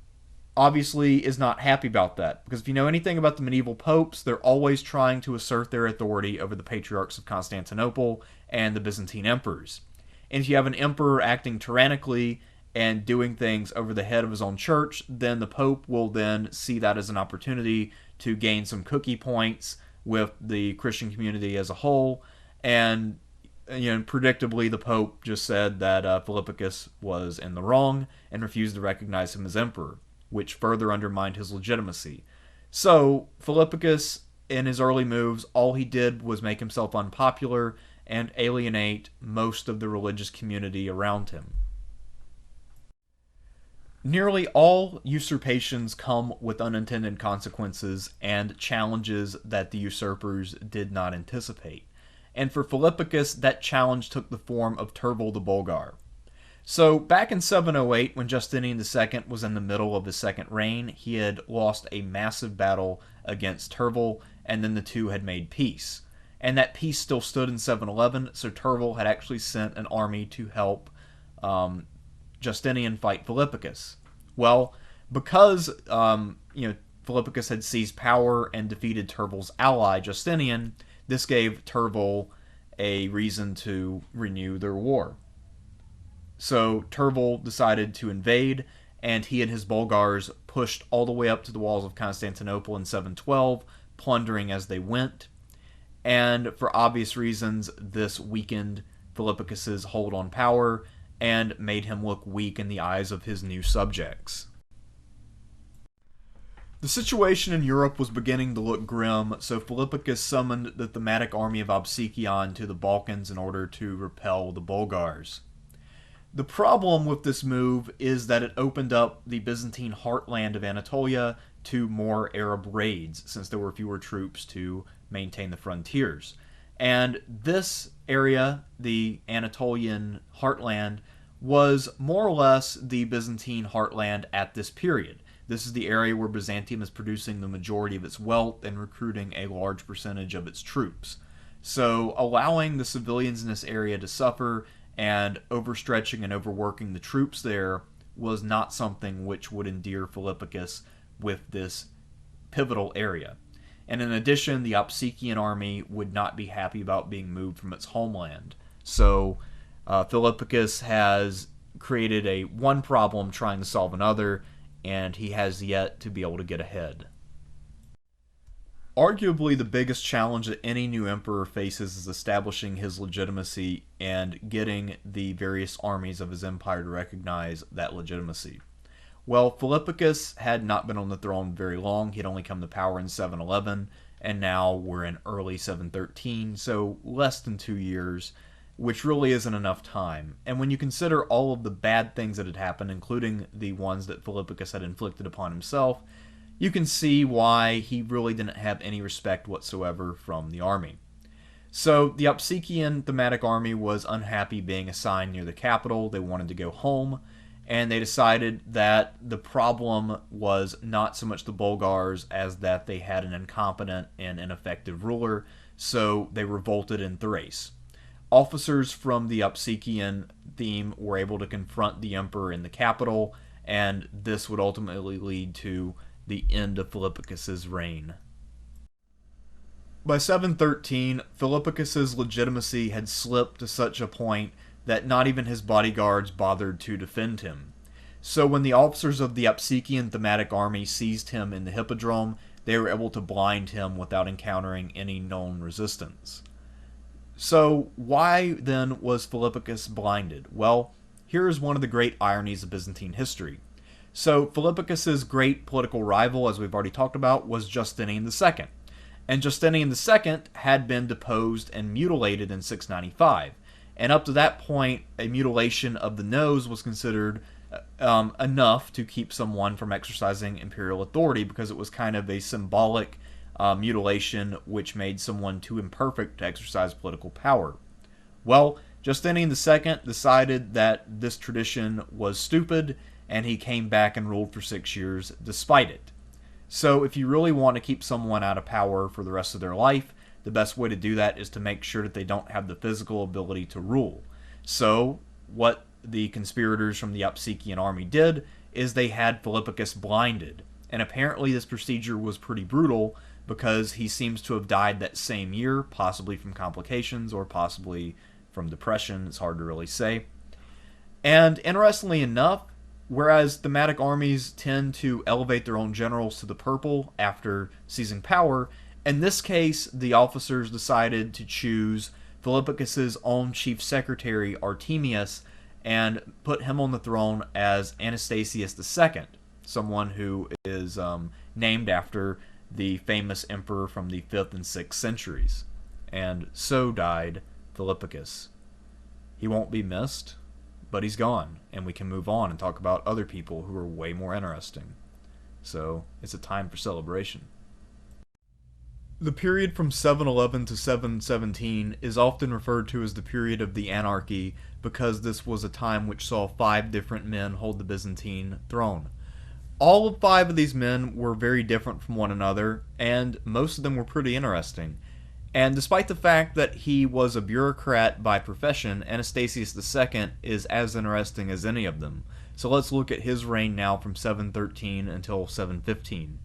obviously is not happy about that, because if you know anything about the medieval popes, they're always trying to assert their authority over the patriarchs of Constantinople and the Byzantine emperors. And if you have an emperor acting tyrannically and doing things over the head of his own church, then the Pope will then see that as an opportunity to gain some cookie points with the Christian community as a whole. And predictably, the Pope just said that Philippicus was in the wrong and refused to recognize him as emperor, which further undermined his legitimacy. So, Philippicus, in his early moves, all he did was make himself unpopular and alienate most of the religious community around him. Nearly all usurpations come with unintended consequences and challenges that the usurpers did not anticipate. And for Philippicus, that challenge took the form of Tervel the Bulgar. So, back in 708, when Justinian II was in the middle of his second reign, he had lost a massive battle against Tervel, and then the two had made peace. And that peace still stood in 711, so Tervel had actually sent an army to help Justinian fight Philippicus. Well, because Philippicus had seized power and defeated Tervel's ally Justinian, this gave Tervel a reason to renew their war. So Tervel decided to invade, and he and his Bulgars pushed all the way up to the walls of Constantinople in 712, plundering as they went. And for obvious reasons, this weakened Philippicus's hold on power and made him look weak in the eyes of his new subjects. The situation in Europe was beginning to look grim, so Philippicus summoned the thematic army of Obsekion to the Balkans in order to repel the Bulgars. The problem with this move is that it opened up the Byzantine heartland of Anatolia to more Arab raids, since there were fewer troops to maintain the frontiers. And this area, the Anatolian heartland, was more or less the Byzantine heartland at this period. This is the area where Byzantium is producing the majority of its wealth and recruiting a large percentage of its troops. So allowing the civilians in this area to suffer and overstretching and overworking the troops there was not something which would endear Philippicus with this pivotal area. And in addition, the Opsikian army would not be happy about being moved from its homeland. So Philippicus has created one problem trying to solve another, and he has yet to be able to get ahead. Arguably, the biggest challenge that any new emperor faces is establishing his legitimacy and getting the various armies of his empire to recognize that legitimacy. Well, Philippicus had not been on the throne very long. He had only come to power in 711, and now we're in early 713, so less than 2 years, which really isn't enough time. And when you consider all of the bad things that had happened, including the ones that Philippicus had inflicted upon himself, you can see why he really didn't have any respect whatsoever from the army. So the Opsikian thematic army was unhappy being assigned near the capital. They wanted to go home, and they decided that the problem was not so much the Bulgars as that they had an incompetent and ineffective ruler, so they revolted in Thrace. Officers from the Opsikian theme were able to confront the emperor in the capital, and this would ultimately lead to the end of Philippicus's reign. By 713, Philippicus's legitimacy had slipped to such a point that not even his bodyguards bothered to defend him. So when the officers of the Opsikian thematic army seized him in the Hippodrome, they were able to blind him without encountering any known resistance. So why then was Philippicus blinded? Well, here is one of the great ironies of Byzantine history. So Philippicus's great political rival, as we've already talked about, was Justinian II. And Justinian II had been deposed and mutilated in 695. And up to that point, a mutilation of the nose was considered enough to keep someone from exercising imperial authority, because it was kind of a symbolic mutilation which made someone too imperfect to exercise political power. Well, Justinian II decided that this tradition was stupid, and he came back and ruled for 6 years despite it. So if you really want to keep someone out of power for the rest of their life, the best way to do that is to make sure that they don't have the physical ability to rule. So what the conspirators from the Opsikian army did is they had Philippicus blinded. And apparently this procedure was pretty brutal, because he seems to have died that same year, possibly from complications or possibly from depression. It's hard to really say. And interestingly enough, whereas thematic armies tend to elevate their own generals to the purple after seizing power, in this case, the officers decided to choose Philippicus's own chief secretary, Artemius, and put him on the throne as Anastasius II, someone who is named after the famous emperor from the 5th and 6th centuries. And so died Philippicus. He won't be missed, but he's gone, and we can move on and talk about other people who are way more interesting. So it's a time for celebration. The period from 711 to 717 is often referred to as the period of the anarchy, because this was a time which saw 5 different men hold the Byzantine throne. All of 5 of these men were very different from one another, and most of them were pretty interesting. And despite the fact that he was a bureaucrat by profession, Anastasius II is as interesting as any of them. So let's look at his reign now from 713 until 715.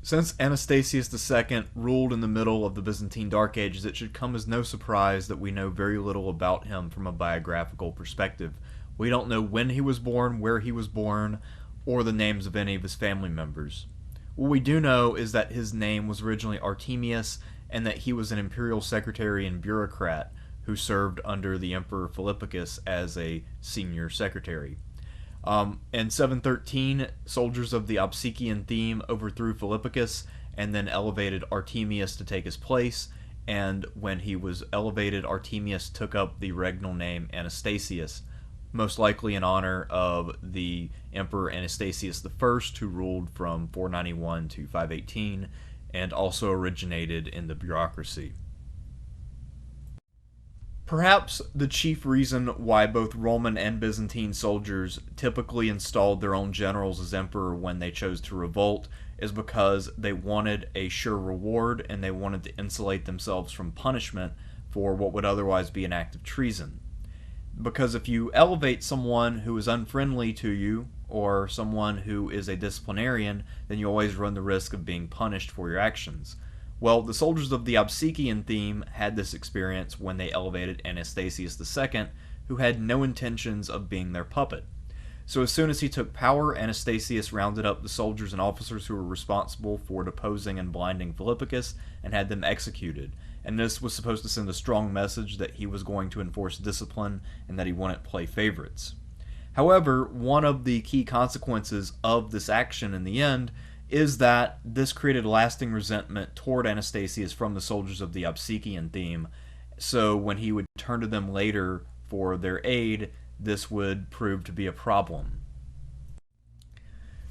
Since Anastasius II ruled in the middle of the Byzantine Dark Ages, it should come as no surprise that we know very little about him from a biographical perspective. We don't know when he was born, where he was born, or the names of any of his family members. What we do know is that his name was originally Artemius, and that he was an imperial secretary and bureaucrat who served under the Emperor Philippicus as a senior secretary. In 713, soldiers of the Opsikian theme overthrew Philippicus and then elevated Artemius to take his place, and when he was elevated, Artemius took up the regnal name Anastasius, most likely in honor of the Emperor Anastasius I, who ruled from 491 to 518, and also originated in the bureaucracy. Perhaps the chief reason why both Roman and Byzantine soldiers typically installed their own generals as emperor when they chose to revolt is because they wanted a sure reward, and they wanted to insulate themselves from punishment for what would otherwise be an act of treason. Because if you elevate someone who is unfriendly to you, or someone who is a disciplinarian, then you always run the risk of being punished for your actions. Well, the soldiers of the Opsikian theme had this experience when they elevated Anastasius II, who had no intentions of being their puppet. So as soon as he took power, Anastasius rounded up the soldiers and officers who were responsible for deposing and blinding Philippicus and had them executed. And this was supposed to send a strong message that he was going to enforce discipline and that he wouldn't play favorites. However, one of the key consequences of this action in the end is that this created lasting resentment toward Anastasius from the soldiers of the Obsequian theme. So when he would turn to them later for their aid, this would prove to be a problem.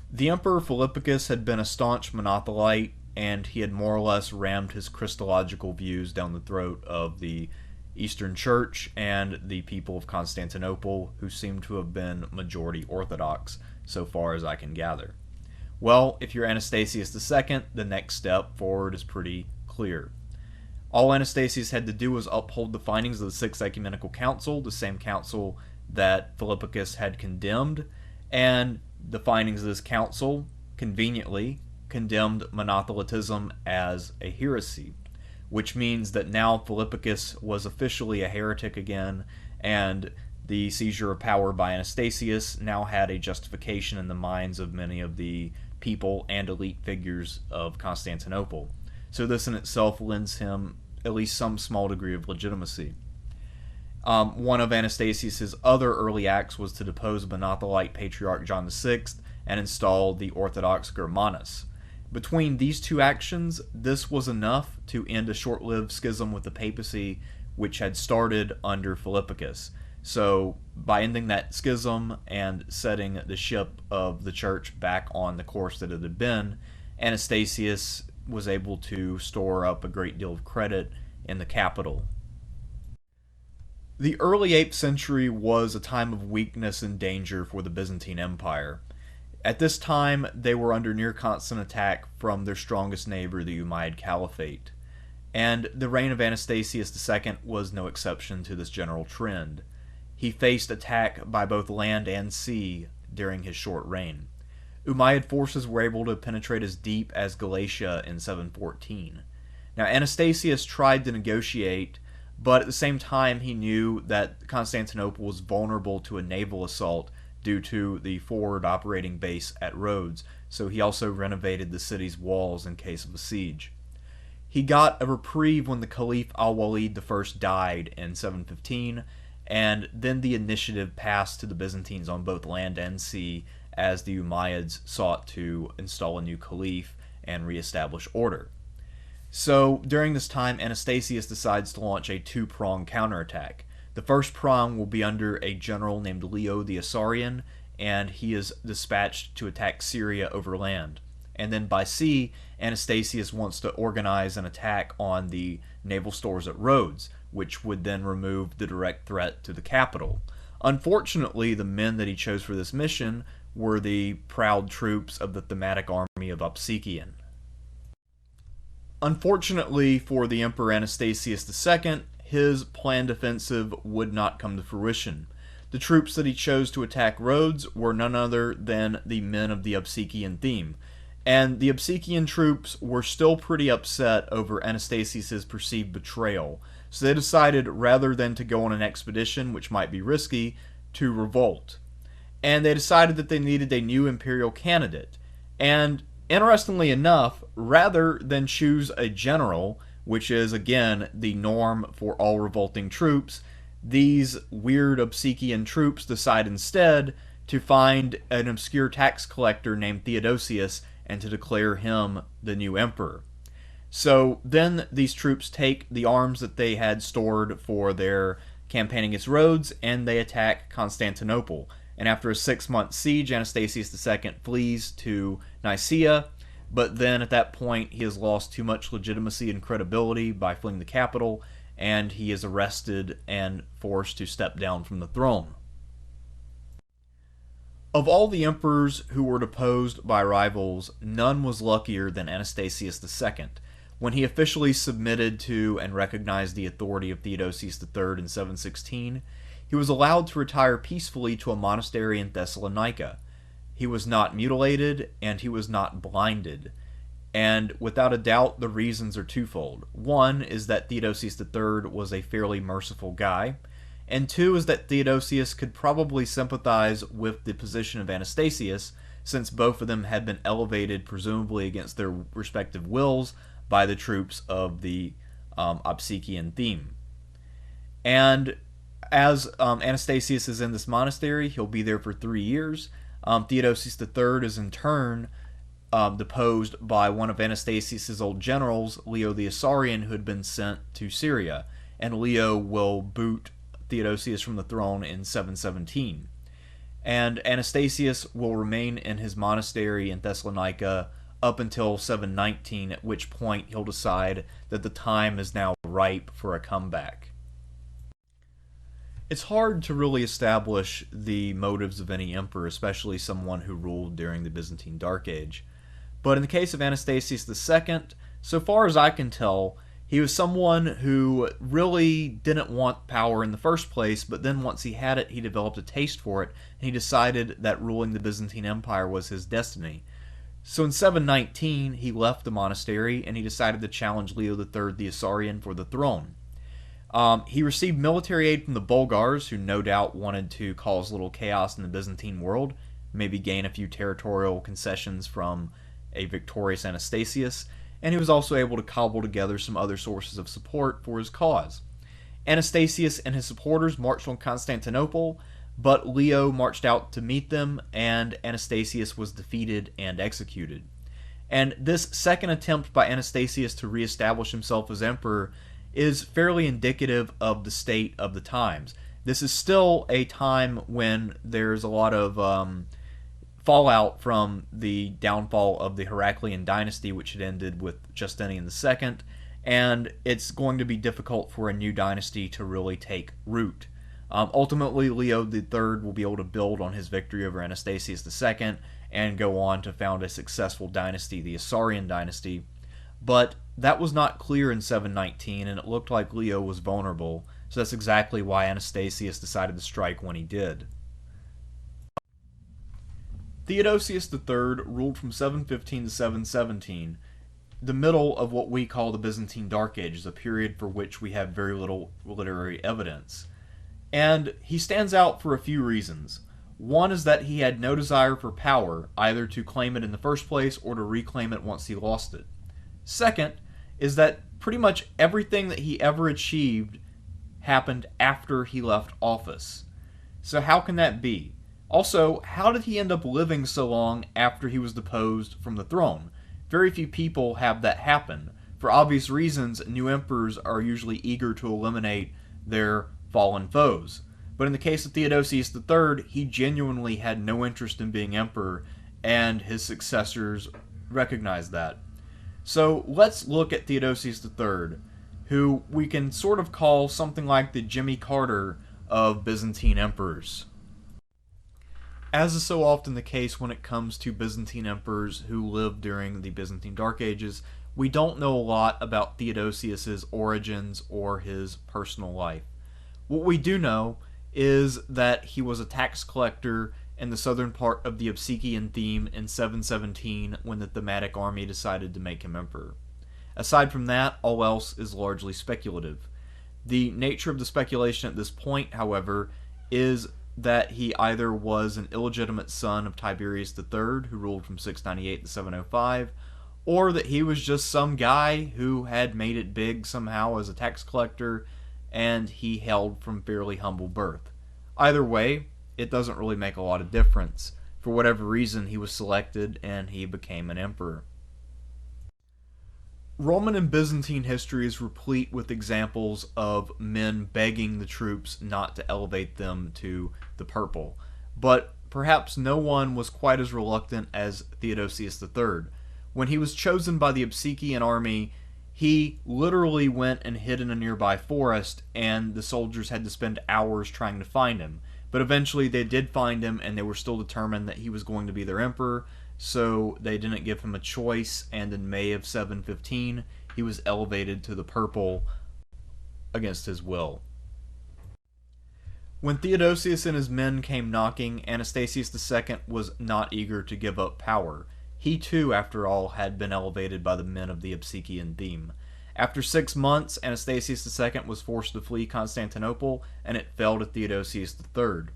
The Emperor Philippicus had been a staunch monothelite, and he had more or less rammed his Christological views down the throat of the Eastern Church and the people of Constantinople, who seem to have been majority Orthodox, so far as I can gather. Well, if you're Anastasius II, the next step forward is pretty clear. All Anastasius had to do was uphold the findings of the Sixth Ecumenical Council, the same council that Philippicus had condemned, and the findings of this council, conveniently, condemned monothelitism as a heresy, which means that now Philippicus was officially a heretic again, and the seizure of power by Anastasius now had a justification in the minds of many of the people and elite figures of Constantinople. So this in itself lends him at least some small degree of legitimacy. One of Anastasius's other early acts was to depose Monothelite Patriarch John VI and install the Orthodox Germanus. Between these two actions, this was enough to end a short-lived schism with the papacy which had started under Philippicus. So by ending that schism and setting the ship of the church back on the course that it had been, Anastasius was able to store up a great deal of credit in the capital. The early 8th century was a time of weakness and danger for the Byzantine Empire. At this time, they were under near constant attack from their strongest neighbor, the Umayyad Caliphate. And the reign of Anastasius II was no exception to this general trend. He faced attack by both land and sea during his short reign. Umayyad forces were able to penetrate as deep as Galatia in 714. Now, Anastasius tried to negotiate, but at the same time he knew that Constantinople was vulnerable to a naval assault due to the forward operating base at Rhodes, so he also renovated the city's walls in case of a siege. He got a reprieve when the Caliph Al-Walid I died in 715, and then the initiative passed to the Byzantines on both land and sea as the Umayyads sought to install a new caliph and reestablish order. So during this time, Anastasius decides to launch a two-pronged counterattack. The first prong will be under a general named Leo the Isaurian, and he is dispatched to attack Syria over land. And then by sea, Anastasius wants to organize an attack on the naval stores at Rhodes, which would then remove the direct threat to the capital. Unfortunately, the men that he chose for this mission were the proud troops of the thematic army of Obsequian. Unfortunately for the Emperor Anastasius II, his planned offensive would not come to fruition. The troops that he chose to attack Rhodes were none other than the men of the Obsequian theme, and the Obsequian troops were still pretty upset over Anastasius's perceived betrayal, so they decided rather than to go on an expedition, which might be risky, to revolt. And they decided that they needed a new imperial candidate. And interestingly enough, rather than choose a general, which is again the norm for all revolting troops, these weird Obsequian troops decide instead to find an obscure tax collector named Theodosius and to declare him the new emperor. So then these troops take the arms that they had stored for their campaign against Rhodes and they attack Constantinople. And after a 6-month siege, Anastasius II flees to Nicaea, but then at that point he has lost too much legitimacy and credibility by fleeing the capital, and he is arrested and forced to step down from the throne. Of all the emperors who were deposed by rivals, none was luckier than Anastasius II. When he officially submitted to and recognized the authority of Theodosius III in 716, he was allowed to retire peacefully to a monastery in Thessalonica. He was not mutilated, and he was not blinded. And without a doubt, the reasons are twofold. One is that Theodosius III was a fairly merciful guy, and two is that Theodosius could probably sympathize with the position of Anastasius, since both of them had been elevated, presumably against their respective wills, by the troops of the Opsikian theme. And as Anastasius is in this monastery, he'll be there for 3 years. Theodosius III is in turn deposed by one of Anastasius's old generals, Leo the Isaurian, who had been sent to Syria, and Leo will boot Theodosius from the throne in 717. And Anastasius will remain in his monastery in Thessalonica up until 719, at which point he'll decide that the time is now ripe for a comeback. It's hard to really establish the motives of any emperor, especially someone who ruled during the Byzantine Dark Age. But in the case of Anastasius II, so far as I can tell, he was someone who really didn't want power in the first place, but then once he had it, he developed a taste for it, and he decided that ruling the Byzantine Empire was his destiny. So in 719, he left the monastery, and he decided to challenge Leo III the Isaurian for the throne. He received military aid from the Bulgars, who no doubt wanted to cause a little chaos in the Byzantine world, maybe gain a few territorial concessions from a victorious Anastasius, and he was also able to cobble together some other sources of support for his cause. Anastasius and his supporters marched on Constantinople, but Leo marched out to meet them, and Anastasius was defeated and executed. And this second attempt by Anastasius to reestablish himself as emperor is fairly indicative of the state of the times. This is still a time when there's a lot of fallout from the downfall of the Heraclean dynasty, which had ended with Justinian II, and it's going to be difficult for a new dynasty to really take root. Ultimately, Leo III will be able to build on his victory over Anastasius II and go on to found a successful dynasty, the Isaurian dynasty. But that was not clear in 719, and it looked like Leo was vulnerable, so that's exactly why Anastasius decided to strike when he did. Theodosius III ruled from 715 to 717, the middle of what we call the Byzantine Dark Ages, a period for which we have very little literary evidence. And he stands out for a few reasons. One is that he had no desire for power, either to claim it in the first place or to reclaim it once he lost it. Second is that pretty much everything that he ever achieved happened after he left office. So how can that be? Also, how did he end up living so long after he was deposed from the throne? Very few people have that happen. For obvious reasons, new emperors are usually eager to eliminate their fallen foes. But in the case of Theodosius III, he genuinely had no interest in being emperor, and his successors recognized that. So let's look at Theodosius III, who we can sort of call something like the Jimmy Carter of Byzantine emperors. As is so often the case when it comes to Byzantine emperors who lived during the Byzantine Dark Ages, we don't know a lot about Theodosius's origins or his personal life. What we do know is that he was a tax collector in the southern part of the Opsikian theme in 717 when the Thematic army decided to make him emperor. Aside from that, all else is largely speculative. The nature of the speculation at this point, however, is that he either was an illegitimate son of Tiberius III, who ruled from 698 to 705, or that he was just some guy who had made it big somehow as a tax collector, and he hailed from fairly humble birth. Either way, it doesn't really make a lot of difference. For whatever reason, he was selected, and he became an emperor. Roman and Byzantine history is replete with examples of men begging the troops not to elevate them to the purple, but perhaps no one was quite as reluctant as Theodosius III. When he was chosen by the Opsikian army, he literally went and hid in a nearby forest, and the soldiers had to spend hours trying to find him. But eventually they did find him, and they were still determined that he was going to be their emperor, so they didn't give him a choice, and in May of 715, he was elevated to the purple against his will. When Theodosius and his men came knocking, Anastasius II was not eager to give up power. He too, after all, had been elevated by the men of the Opsikian theme. After 6 months, Anastasius II was forced to flee Constantinople, and it fell to Theodosius III.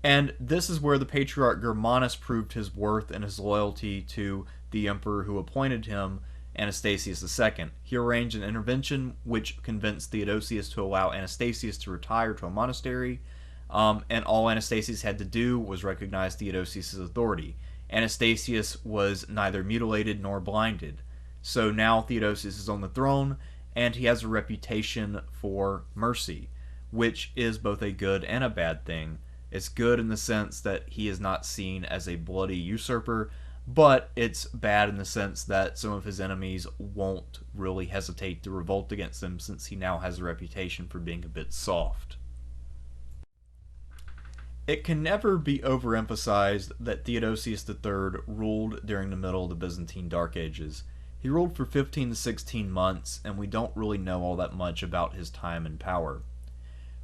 And this is where the patriarch Germanus proved his worth and his loyalty to the emperor who appointed him, Anastasius II. He arranged an intervention which convinced Theodosius to allow Anastasius to retire to a monastery, and all Anastasius had to do was recognize Theodosius' authority. Anastasius was neither mutilated nor blinded. So now Theodosius is on the throne, and he has a reputation for mercy, which is both a good and a bad thing. It's good in the sense that he is not seen as a bloody usurper, but it's bad in the sense that some of his enemies won't really hesitate to revolt against him, since he now has a reputation for being a bit soft. It can never be overemphasized that Theodosius III ruled during the middle of the Byzantine Dark Ages. He ruled for 15 to 16 months, and we don't really know all that much about his time in power.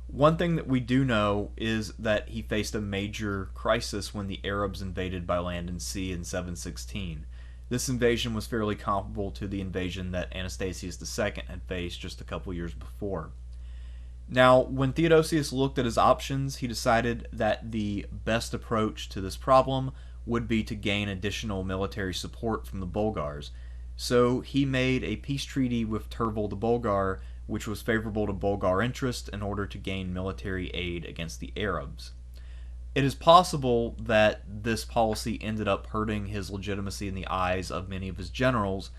One thing that we do know is that he faced a major crisis when the Arabs invaded by land and sea in 716. This invasion was fairly comparable to the invasion that Anastasius II had faced just a couple years before. Now, when Theodosius looked at his options, he decided that the best approach to this problem would be to gain additional military support from the Bulgars. So he made a peace treaty with Tervel the Bulgar, which was favorable to Bulgar interest, in order to gain military aid against the Arabs. It is possible that this policy ended up hurting his legitimacy in the eyes of many of his generals,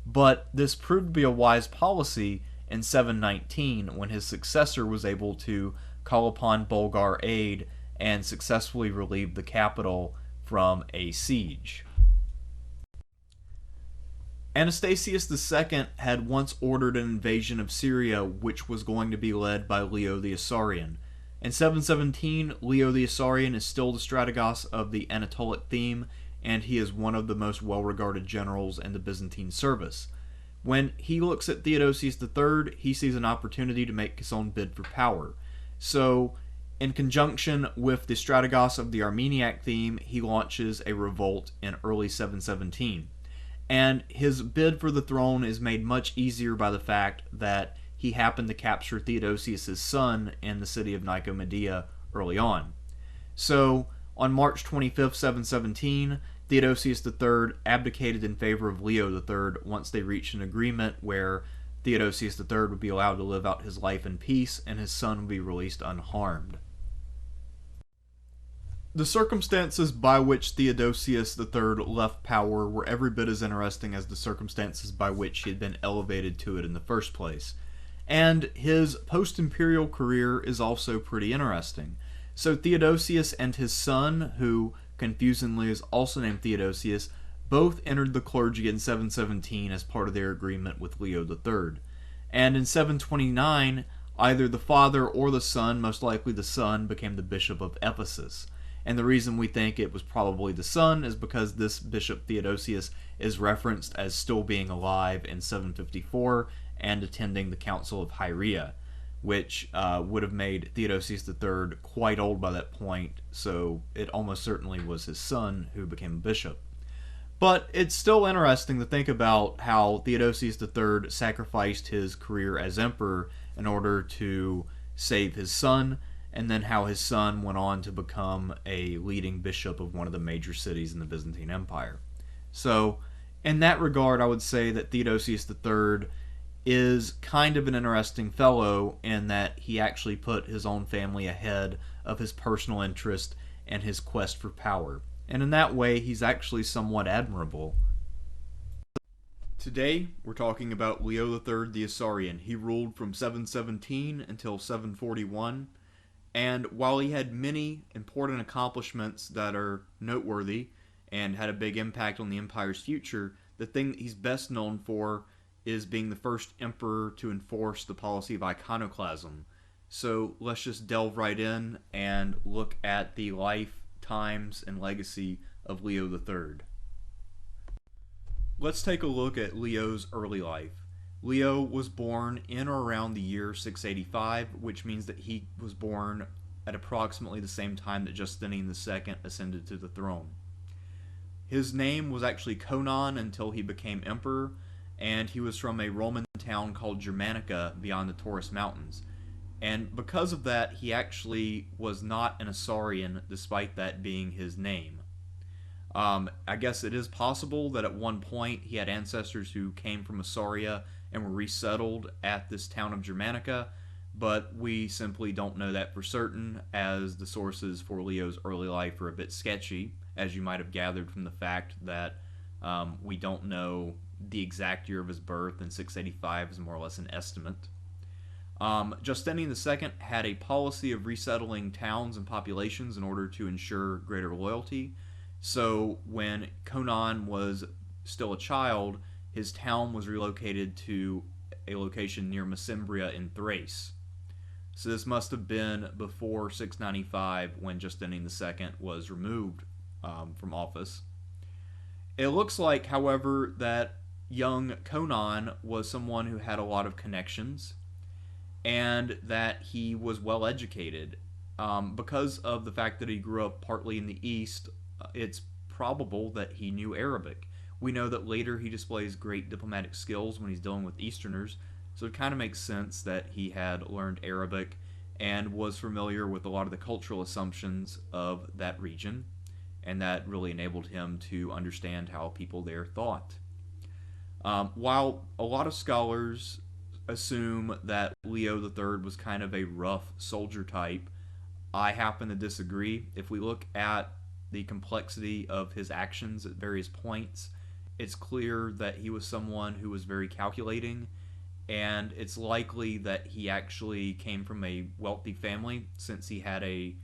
but this proved to be a wise policy in 719, when his successor was able to call upon Bulgar aid and successfully relieve the capital from a siege. Anastasius II had once ordered an invasion of Syria, which was going to be led by Leo the Isaurian. In 717, Leo the Isaurian is still the strategos of the Anatolic theme, and he is one of the most well-regarded generals in the Byzantine service. When he looks at Theodosius III, he sees an opportunity to make his own bid for power. So, in conjunction with the strategos of the Armeniac theme, he launches a revolt in early 717. And his bid for the throne is made much easier by the fact that he happened to capture Theodosius' son in the city of Nicomedia early on. So, on March 25, 717, Theodosius III abdicated in favor of Leo III once they reached an agreement where Theodosius III would be allowed to live out his life in peace and his son would be released unharmed. The circumstances by which Theodosius III left power were every bit as interesting as the circumstances by which he had been elevated to it in the first place. And his post-imperial career is also pretty interesting. So Theodosius and his son, who confusingly is also named Theodosius, both entered the clergy in 717 as part of their agreement with Leo III. And in 729, either the father or the son, most likely the son, became the bishop of Ephesus. And the reason we think it was probably the son is because this Bishop Theodosius is referenced as still being alive in 754 and attending the Council of Hieria, which would have made Theodosius III quite old by that point, so it almost certainly was his son who became a bishop. But it's still interesting to think about how Theodosius III sacrificed his career as emperor in order to save his son, and then how his son went on to become a leading bishop of one of the major cities in the Byzantine Empire. So, in that regard, I would say that Theodosius III is kind of an interesting fellow in that he actually put his own family ahead of his personal interest and his quest for power. And in that way, he's actually somewhat admirable. Today, we're talking about Leo III the Isaurian. He ruled from 717 until 741. And while he had many important accomplishments that are noteworthy and had a big impact on the empire's future, the thing that he's best known for is being the first emperor to enforce the policy of iconoclasm. So let's just delve right in and look at the life, times, and legacy of Leo III. Let's take a look at Leo's early life. Leo was born in or around the year 685, which means that he was born at approximately the same time that Justinian II ascended to the throne. His name was actually Conon until he became emperor, and he was from a Roman town called Germanica beyond the Taurus Mountains. And because of that, he actually was not an Isaurian, despite that being his name. I guess it is possible that at one point he had ancestors who came from Isauria and were resettled at this town of Germanica, but we simply don't know that for certain, as the sources for Leo's early life are a bit sketchy, as you might have gathered from the fact that we don't know the exact year of his birth, and 685 is more or less an estimate. Justinian II had a policy of resettling towns and populations in order to ensure greater loyalty. So when Conon was still a child, his town was relocated to a location near Mesembria in Thrace. So this must have been before 695, when Justinian II was removed from office. It looks like, however, that young Conon was someone who had a lot of connections, and that he was well educated. Because of the fact that he grew up partly in the East, it's probable that he knew Arabic. We know that later he displays great diplomatic skills when he's dealing with Easterners, so it kind of makes sense that he had learned Arabic and was familiar with a lot of the cultural assumptions of that region, and that really enabled him to understand how people there thought. While a lot of scholars assume that Leo III was kind of a rough soldier type, I happen to disagree. If we look at the complexity of his actions at various points, it's clear that he was someone who was very calculating, and it's likely that he actually came from a wealthy family, since he had a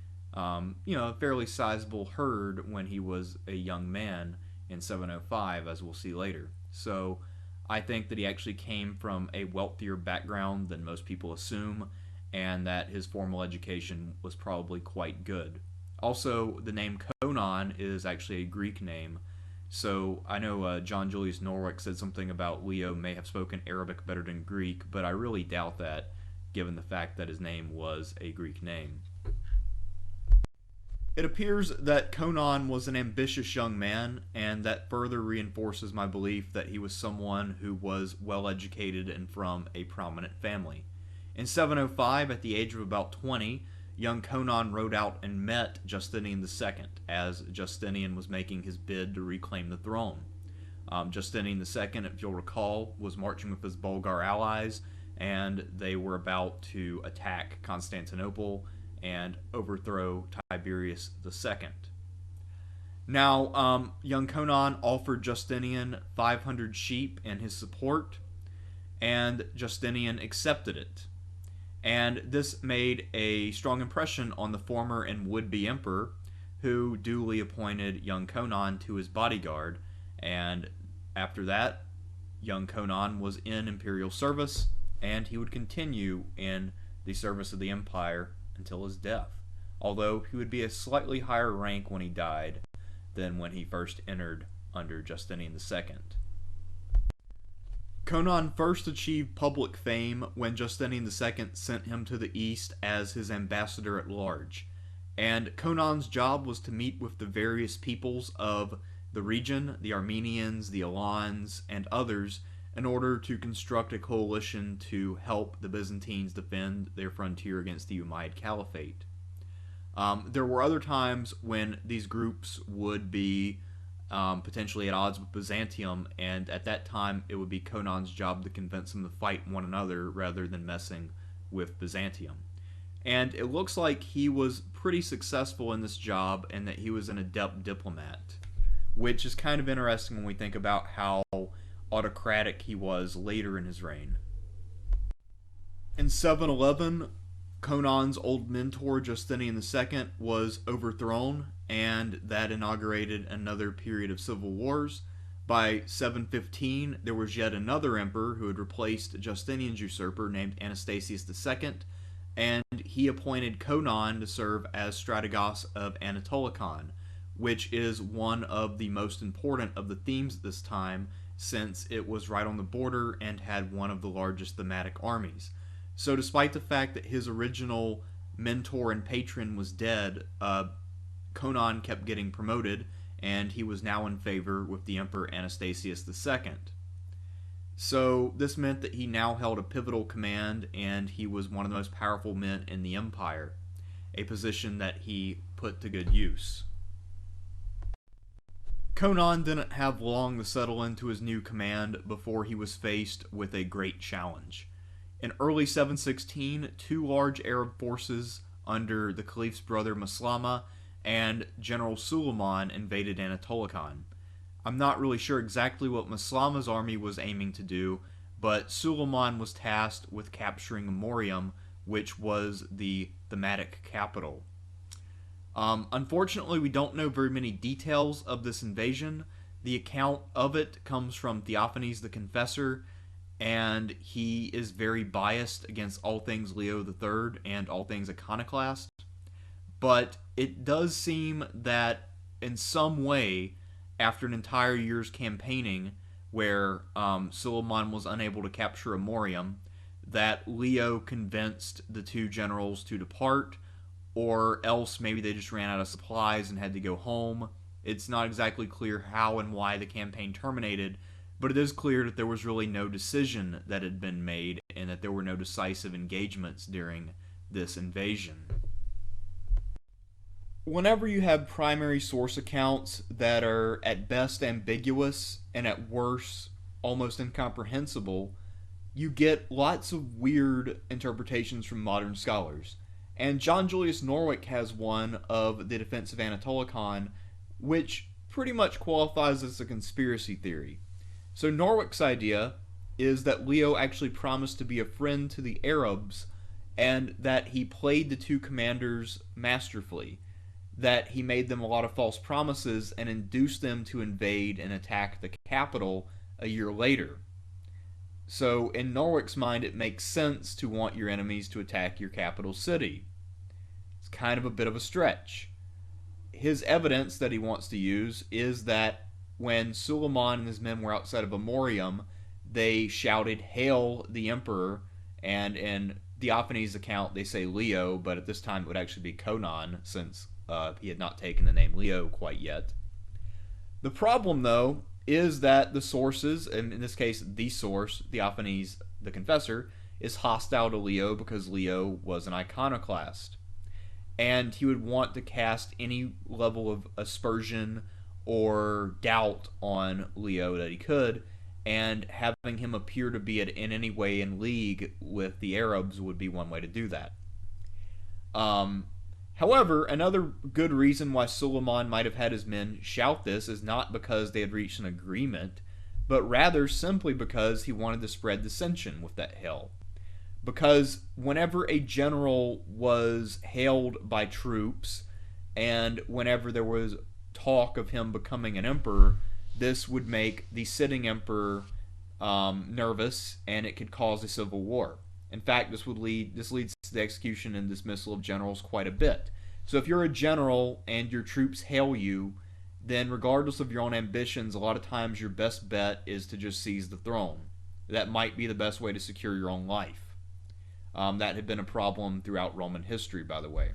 fairly sizable herd when he was a young man in 705, as we'll see later. So I think that he actually came from a wealthier background than most people assume, and that his formal education was probably quite good. Also, the name Conon is actually a Greek name, so I know John Julius Norwick said something about Leo may have spoken Arabic better than Greek, but I really doubt that, given the fact that his name was a Greek name. It appears that Conon was an ambitious young man, and that further reinforces my belief that he was someone who was well educated and from a prominent family. In 705, at the age of about 20, young Conon rode out and met Justinian II, as Justinian was making his bid to reclaim the throne. Justinian II, if you'll recall, was marching with his Bulgar allies, and they were about to attack Constantinople and overthrow Tiberius II. Now, young Conon offered Justinian 500 sheep in his support, and Justinian accepted it. And this made a strong impression on the former and would-be emperor, who duly appointed young Conon to his bodyguard, and after that, young Conon was in imperial service, and he would continue in the service of the empire until his death, although he would be a slightly higher rank when he died than when he first entered under Justinian II. Conon first achieved public fame when Justinian II sent him to the east as his ambassador at large, and Conon's job was to meet with the various peoples of the region, the Armenians, the Alans, and others, in order to construct a coalition to help the Byzantines defend their frontier against the Umayyad Caliphate. There were other times when these groups would be potentially at odds with Byzantium, and at that time it would be Conon's job to convince them to fight one another rather than messing with Byzantium. And it looks like he was pretty successful in this job, and that he was an adept diplomat, which is kind of interesting when we think about how autocratic he was later in his reign. In 711, Conon's old mentor Justinian II was overthrown, and that inaugurated another period of civil wars. By 715, there was yet another emperor who had replaced Justinian's usurper named Anastasius II, and he appointed Conon to serve as strategos of Anatolikon, which is one of the most important of the themes at this time, since it was right on the border and had one of the largest thematic armies. So despite the fact that his original mentor and patron was dead, Conon kept getting promoted, and he was now in favor with the Emperor Anastasius II. So this meant that he now held a pivotal command, and he was one of the most powerful men in the empire, a position that he put to good use. Conan didn't have long to settle into his new command before he was faced with a great challenge. In early 716, two large Arab forces under the Caliph's brother Maslama and General Suleiman invaded Anatolikon. I'm not really sure exactly what Maslama's army was aiming to do, but Suleiman was tasked with capturing Amorium, which was the thematic capital. Unfortunately, we don't know very many details of this invasion. The account of it comes from Theophanes the Confessor, and he is very biased against all things Leo III and all things iconoclast. But it does seem that in some way, after an entire year's campaigning where Suleiman was unable to capture Amorium, that Leo convinced the two generals to depart, or else maybe they just ran out of supplies and had to go home. It's not exactly clear how and why the campaign terminated, but it is clear that there was really no decision that had been made and that there were no decisive engagements during this invasion. Whenever you have primary source accounts that are at best ambiguous and at worst almost incomprehensible, you get lots of weird interpretations from modern scholars. And John Julius Norwick has one of the defense of Anatolikon, which pretty much qualifies as a conspiracy theory. So Norwick's idea is that Leo actually promised to be a friend to the Arabs, and that he played the two commanders masterfully, that he made them a lot of false promises and induced them to invade and attack the capital a year later. So, in Norwick's mind, it makes sense to want your enemies to attack your capital city. It's kind of a bit of a stretch. His evidence that he wants to use is that when Suleiman and his men were outside of Amorium, they shouted, "Hail the Emperor," and in Theophanes' account they say Leo, but at this time it would actually be Conan, since he had not taken the name Leo quite yet. The problem, though, is that the sources, and in this case the source, Theophanes the Confessor, is hostile to Leo because Leo was an iconoclast. And he would want to cast any level of aspersion or doubt on Leo that he could, and having him appear to be in any way in league with the Arabs would be one way to do that. However, another good reason why Suleiman might have had his men shout this is not because they had reached an agreement, but rather simply because he wanted to spread dissension with that hail. Because whenever a general was hailed by troops, and whenever there was talk of him becoming an emperor, this would make the sitting emperor nervous, and it could cause a civil war. In fact, this leads to the execution and dismissal of generals quite a bit. So if you're a general and your troops hail you, then regardless of your own ambitions, a lot of times your best bet is to just seize the throne. That might be the best way to secure your own life. That had been a problem throughout Roman history, by the way.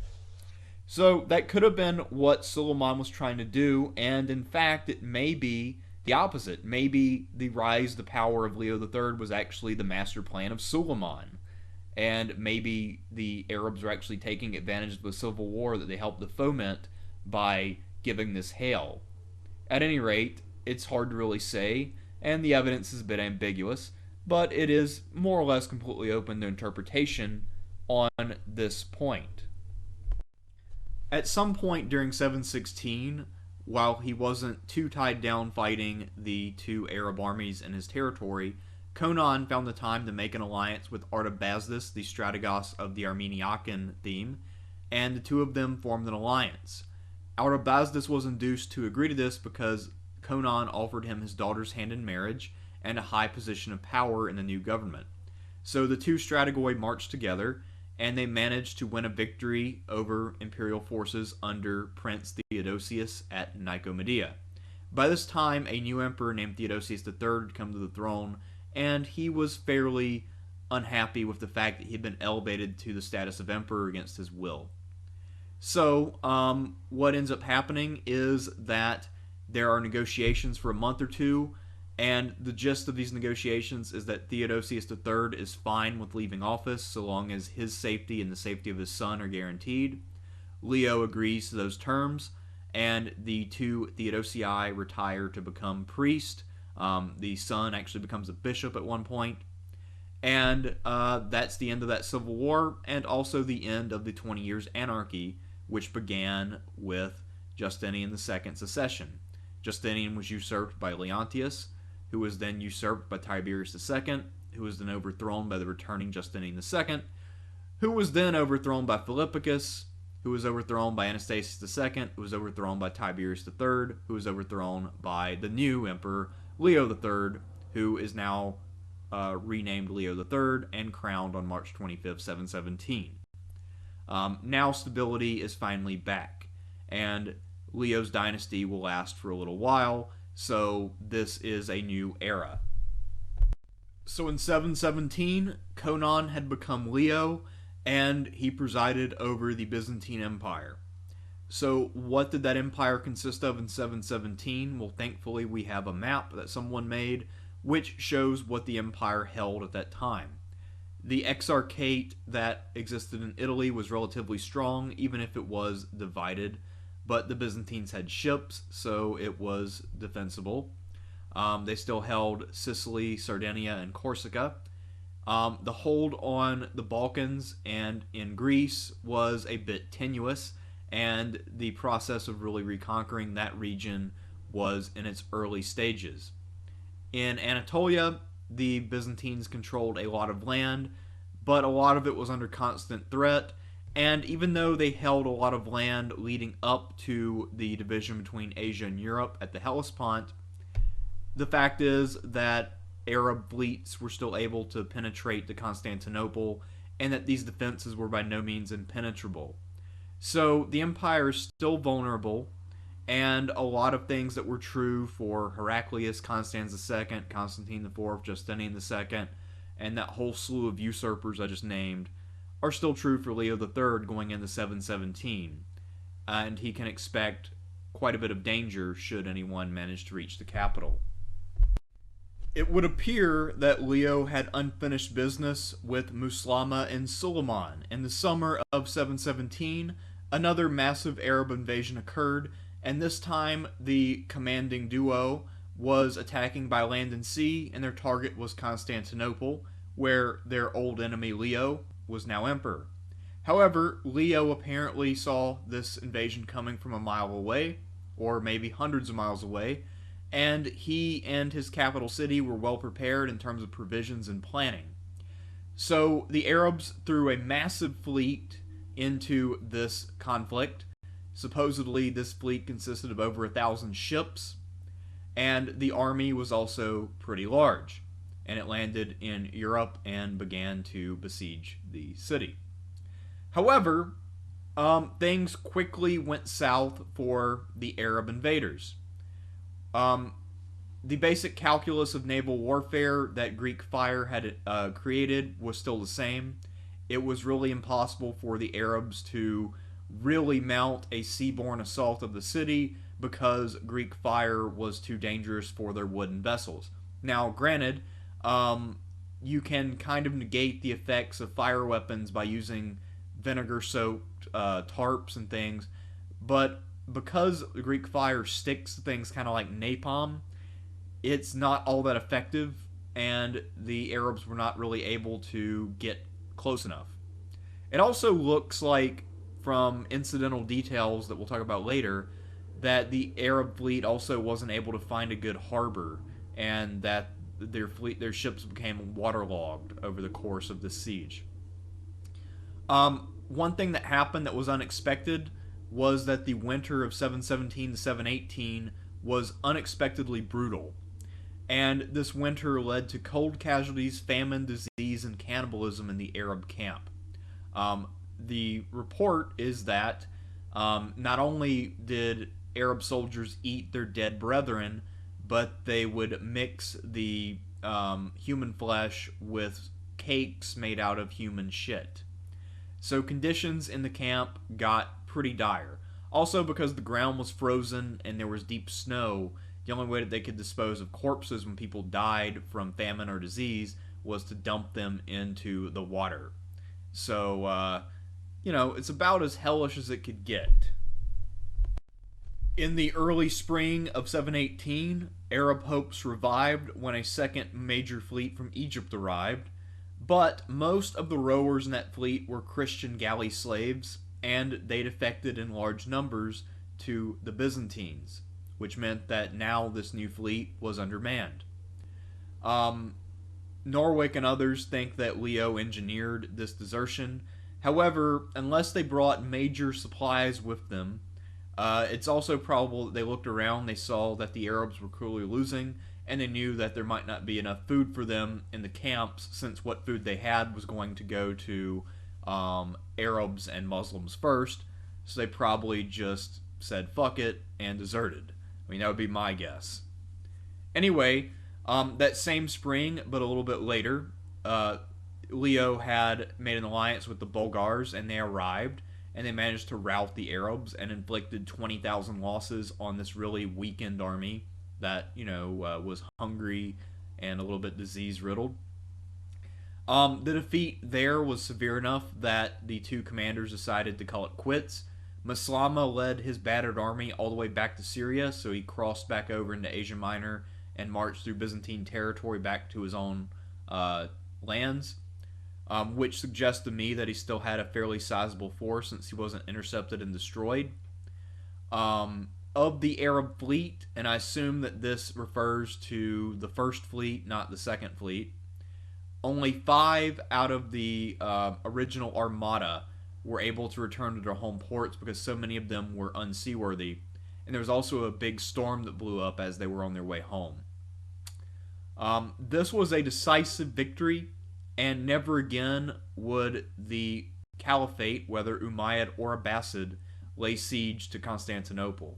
So that could have been what Suleiman was trying to do, and in fact, it may be the opposite. Maybe the rise to power of Leo III was actually the master plan of Suleiman. And maybe the Arabs are actually taking advantage of the civil war that they helped to foment by giving this hail. At any rate, it's hard to really say, and the evidence is a bit ambiguous, but it is more or less completely open to interpretation on this point. At some point during 716, while he wasn't too tied down fighting the two Arab armies in his territory, Conan found the time to make an alliance with Artabasdes, the strategos of the Armeniacan theme, and the two of them formed an alliance. Artabasdes was induced to agree to this because Conan offered him his daughter's hand in marriage and a high position of power in the new government. So the two strategoi marched together, and they managed to win a victory over imperial forces under Prince Theodosius at Nicomedia. By this time, a new emperor named Theodosius III had come to the throne, and he was fairly unhappy with the fact that he had been elevated to the status of emperor against his will. So, what ends up happening is that there are negotiations for a month or two, And the gist of these negotiations is that Theodosius III is fine with leaving office so long as his safety and the safety of his son are guaranteed. Leo agrees to those terms, and the two Theodosii retire to become priest. The son actually becomes a bishop at one point. And that's the end of that civil war, and also the end of the 20 Years' Anarchy, which began with Justinian II's accession. Justinian was usurped by Leontius, who was then usurped by Tiberius II, who was then overthrown by the returning Justinian II, who was then overthrown by Philippicus, who was overthrown by Anastasius II, who was overthrown by Tiberius III, who was overthrown by the new emperor Leo III, who is now renamed Leo III and crowned on March 25th, 717. Now stability is finally back, and Leo's dynasty will last for a little while, so this is a new era. So in 717, Conon had become Leo, and he presided over the Byzantine Empire. So what did that empire consist of in 717? Well, thankfully we have a map that someone made which shows what the empire held at that time. The exarchate that existed in Italy was relatively strong, even if it was divided, but the Byzantines had ships, so it was defensible. They still held Sicily, Sardinia, and Corsica. The hold on the Balkans and in Greece was a bit tenuous, and the process of really reconquering that region was in its early stages. In Anatolia, the Byzantines controlled a lot of land, but a lot of it was under constant threat, and even though they held a lot of land leading up to the division between Asia and Europe at the Hellespont, the fact is that Arab fleets were still able to penetrate to Constantinople, and that these defenses were by no means impenetrable. So the empire is still vulnerable, and a lot of things that were true for Heraclius, Constans II, Constantine IV, Justinian II, and that whole slew of usurpers I just named, are still true for Leo III going into 717, and he can expect quite a bit of danger should anyone manage to reach the capital. It would appear that Leo had unfinished business with Muslama and Suleiman. In the summer of 717, another massive Arab invasion occurred, and this time the commanding duo was attacking by land and sea, and their target was Constantinople, where their old enemy Leo was now emperor. However, Leo apparently saw this invasion coming from a mile away, or maybe hundreds of miles away, and he and his capital city were well prepared in terms of provisions and planning. So the Arabs threw a massive fleet into this conflict. Supposedly this fleet consisted of over 1,000 ships, and the army was also pretty large, and it landed in Europe and began to besiege the city. However, things quickly went south for the Arab invaders. The basic calculus of naval warfare that Greek fire had created was still the same. It was really impossible for the Arabs to really mount a seaborne assault of the city because Greek fire was too dangerous for their wooden vessels. Now, granted, you can kind of negate the effects of fire weapons by using vinegar-soaked tarps and things, but because Greek fire sticks to things kind of like napalm, it's not all that effective, and the Arabs were not really able to get close enough. It also looks like, from incidental details that we'll talk about later, that the Arab fleet also wasn't able to find a good harbor, and that their ships became waterlogged over the course of the siege. One thing that happened that was unexpected was that the winter of 717 to 718 was unexpectedly brutal. And this winter led to cold casualties, famine, disease, and cannibalism in the Arab camp. The report is that not only did Arab soldiers eat their dead brethren, but they would mix the human flesh with cakes made out of human shit. So conditions in the camp got pretty dire. Also, because the ground was frozen and there was deep snow, the only way that they could dispose of corpses when people died from famine or disease was to dump them into the water. So, it's about as hellish as it could get. In the early spring of 718, Arab hopes revived when a second major fleet from Egypt arrived, but most of the rowers in that fleet were Christian galley slaves, and they defected in large numbers to the Byzantines, which meant that now this new fleet was undermanned. Norwick and others think that Leo engineered this desertion. However, unless they brought major supplies with them, it's also probable that they looked around, they saw that the Arabs were cruelly losing, and they knew that there might not be enough food for them in the camps, since what food they had was going to go to Arabs and Muslims first. So they probably just said fuck it and deserted. I mean, that would be my guess. Anyway, that same spring, but a little bit later, Leo had made an alliance with the Bulgars, and they arrived, and they managed to rout the Arabs and inflicted 20,000 losses on this really weakened army that, was hungry and a little bit disease-riddled. The defeat there was severe enough that the two commanders decided to call it quits. Maslama led his battered army all the way back to Syria, so he crossed back over into Asia Minor and marched through Byzantine territory back to his own lands, which suggests to me that he still had a fairly sizable force since he wasn't intercepted and destroyed. Of the Arab fleet, and I assume that this refers to the first fleet, not the second fleet, only 5 out of the original armada were able to return to their home ports because so many of them were unseaworthy, and there was also a big storm that blew up as they were on their way home. This was a decisive victory, and never again would the caliphate, whether Umayyad or Abbasid, lay siege to Constantinople.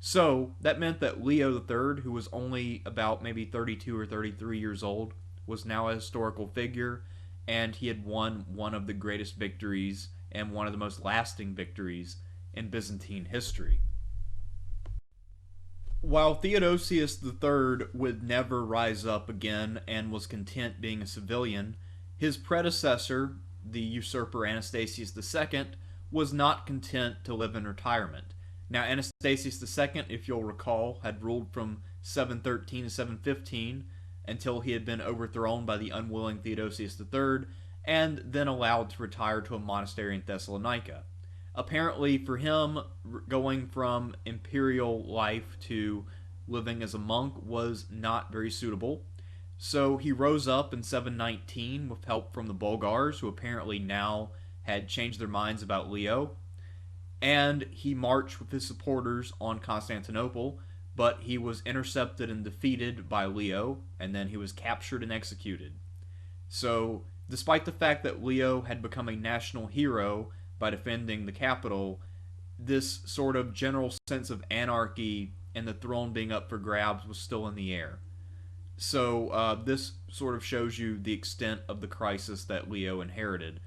So that meant that Leo III, who was only about maybe 32 or 33 years old, was now a historical figure, and he had won one of the greatest victories and one of the most lasting victories in Byzantine history. While Theodosius III would never rise up again and was content being a civilian, his predecessor, the usurper Anastasius II, was not content to live in retirement. Now, Anastasius II, if you'll recall, had ruled from 713 to 715 until he had been overthrown by the unwilling Theodosius III and then allowed to retire to a monastery in Thessalonica. Apparently, for him, going from imperial life to living as a monk was not very suitable. So he rose up in 719 with help from the Bulgars, who apparently now had changed their minds about Leo, and he marched with his supporters on Constantinople, but he was intercepted and defeated by Leo, and then he was captured and executed. So, despite the fact that Leo had become a national hero by defending the capital, this sort of general sense of anarchy and the throne being up for grabs was still in the air. So this sort of shows you the extent of the crisis that Leo inherited.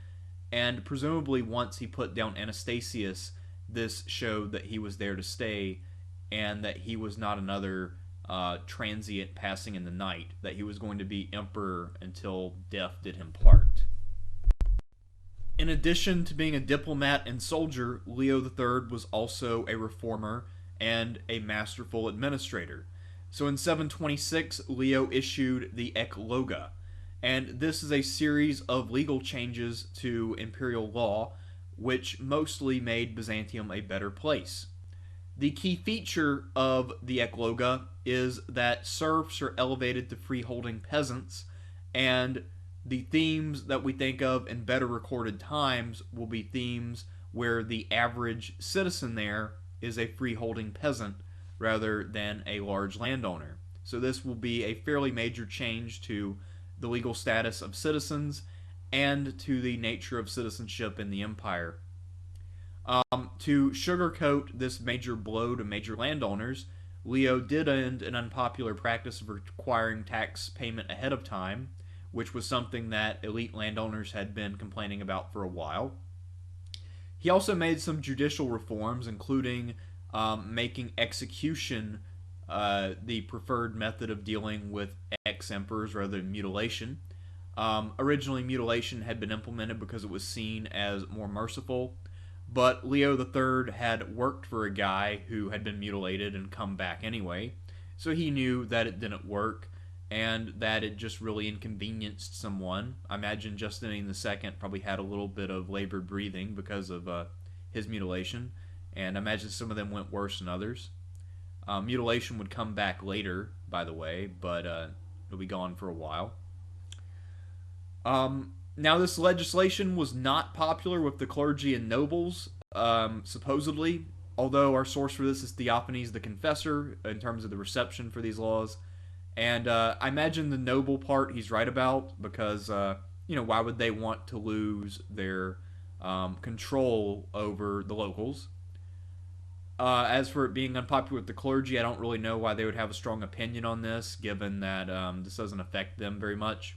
And presumably once he put down Anastasius, this showed that he was there to stay and that he was not another transient passing in the night, that he was going to be emperor until death did him part. In addition to being a diplomat and soldier, Leo III was also a reformer and a masterful administrator. So in 726, Leo issued the Ecloga, and this is a series of legal changes to imperial law, which mostly made Byzantium a better place. The key feature of the Ecloga is that serfs are elevated to freeholding peasants, and the themes that we think of in better recorded times will be themes where the average citizen there is a freeholding peasant rather than a large landowner. So this will be a fairly major change to the legal status of citizens and to the nature of citizenship in the empire. To sugarcoat this major blow to major landowners, Leo did end an unpopular practice of requiring tax payment ahead of time, which was something that elite landowners had been complaining about for a while. He also made some judicial reforms, including making execution the preferred method of dealing with ex-emperors rather than mutilation. Originally, mutilation had been implemented because it was seen as more merciful, but Leo III had worked for a guy who had been mutilated and come back anyway, so he knew that it didn't work and that it just really inconvenienced someone. I imagine Justinian II probably had a little bit of labored breathing because of his mutilation, and I imagine some of them went worse than others. Mutilation would come back later, by the way, but it'll be gone for a while. Now, this legislation was not popular with the clergy and nobles, supposedly, although our source for this is Theophanes the Confessor in terms of the reception for these laws. And I imagine the noble part he's right about, because, why would they want to lose their control over the locals? As for it being unpopular with the clergy, I don't really know why they would have a strong opinion on this, given that this doesn't affect them very much.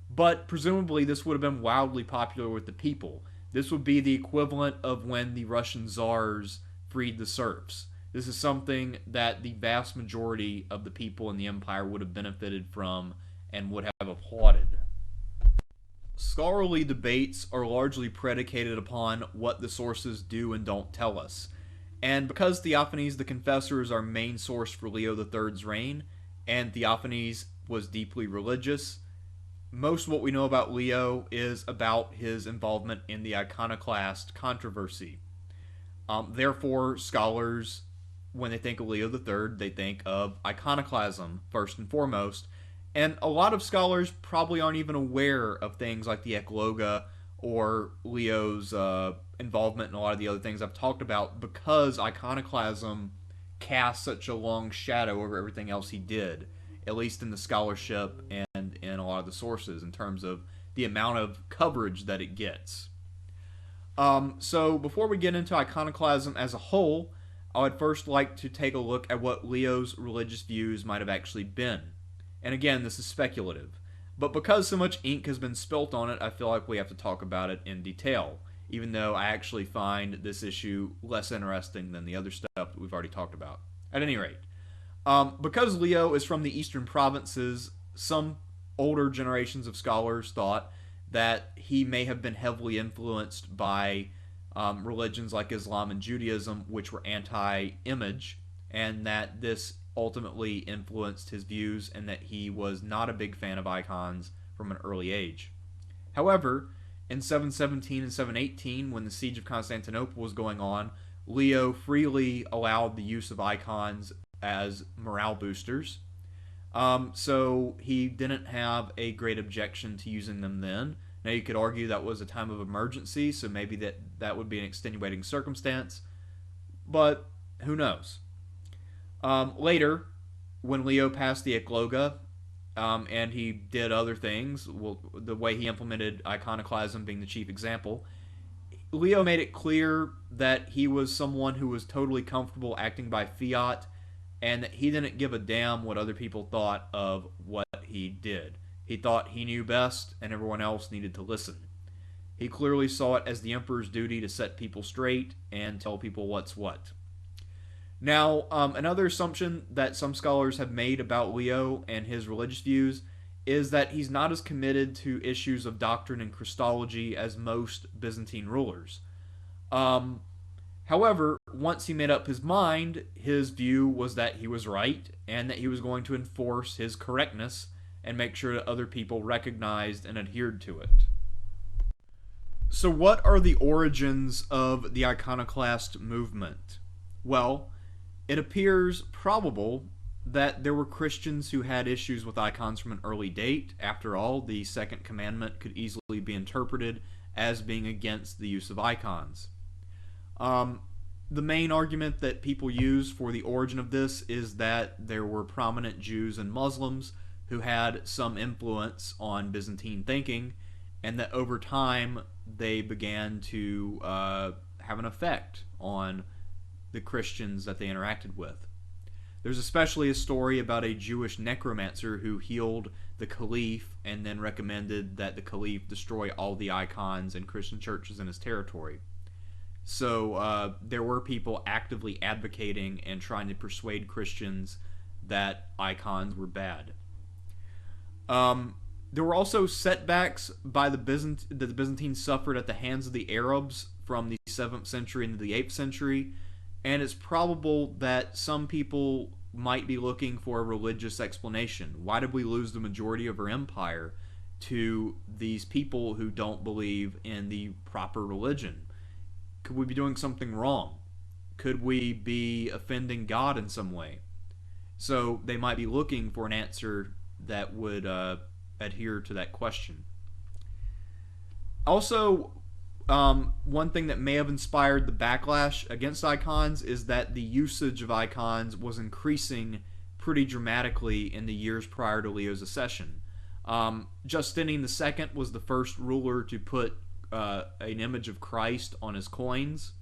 But presumably this would have been wildly popular with the people. This would be the equivalent of when the Russian czars freed the serfs. This is something that the vast majority of the people in the empire would have benefited from and would have applauded. Scholarly debates are largely predicated upon what the sources do and don't tell us. And because Theophanes the Confessor is our main source for Leo III's reign, and Theophanes was deeply religious, most of what we know about Leo is about his involvement in the iconoclast controversy. Therefore, scholars, when they think of Leo III, they think of iconoclasm first and foremost, and a lot of scholars probably aren't even aware of things like the Ecloga or Leo's involvement in a lot of the other things I've talked about, because iconoclasm casts such a long shadow over everything else he did, at least in the scholarship and in a lot of the sources, in terms of the amount of coverage that it gets. So before we get into iconoclasm as a whole, I would first like to take a look at what Leo's religious views might have actually been. And again, this is speculative. But because so much ink has been spilt on it, I feel like we have to talk about it in detail, even though I actually find this issue less interesting than the other stuff that we've already talked about. At any rate, because Leo is from the eastern provinces, some older generations of scholars thought that he may have been heavily influenced by religions like Islam and Judaism, which were anti-image, and that this ultimately influenced his views, and that he was not a big fan of icons from an early age. However, in 717 and 718, when the siege of Constantinople was going on, Leo freely allowed the use of icons as morale boosters. So he didn't have a great objection to using them then. Now, you could argue that was a time of emergency, so maybe that would be an extenuating circumstance, but who knows? Later, when Leo passed the Ecloga, and he did other things, well, the way he implemented iconoclasm being the chief example, Leo made it clear that he was someone who was totally comfortable acting by fiat, and that he didn't give a damn what other people thought of what he did. He thought he knew best, and everyone else needed to listen. He clearly saw it as the emperor's duty to set people straight and tell people what's what. Now, another assumption that some scholars have made about Leo and his religious views is that he's not as committed to issues of doctrine and Christology as most Byzantine rulers. However, once he made up his mind, his view was that he was right, and that he was going to enforce his correctness and make sure that other people recognized and adhered to it. So what are the origins of the iconoclast movement? Well, it appears probable that there were Christians who had issues with icons from an early date. After all, the second commandment could easily be interpreted as being against the use of icons. The main argument that people use for the origin of this is that there were prominent Jews and Muslims who had some influence on Byzantine thinking, and that over time they began to have an effect on the Christians that they interacted with. There's especially a story about a Jewish necromancer who healed the caliph and then recommended that the caliph destroy all the icons in Christian churches in his territory. So there were people actively advocating and trying to persuade Christians that icons were bad. There were also setbacks by that the Byzantines suffered at the hands of the Arabs from the 7th century into the 8th century, and it's probable that some people might be looking for a religious explanation. Why did we lose the majority of our empire to these people who don't believe in the proper religion? Could we be doing something wrong? Could we be offending God in some way? So they might be looking for an answer that would adhere to that question. Also, one thing that may have inspired the backlash against icons is that the usage of icons was increasing pretty dramatically in the years prior to Leo's accession. Justinian II was the first ruler to put an image of Christ on his coins,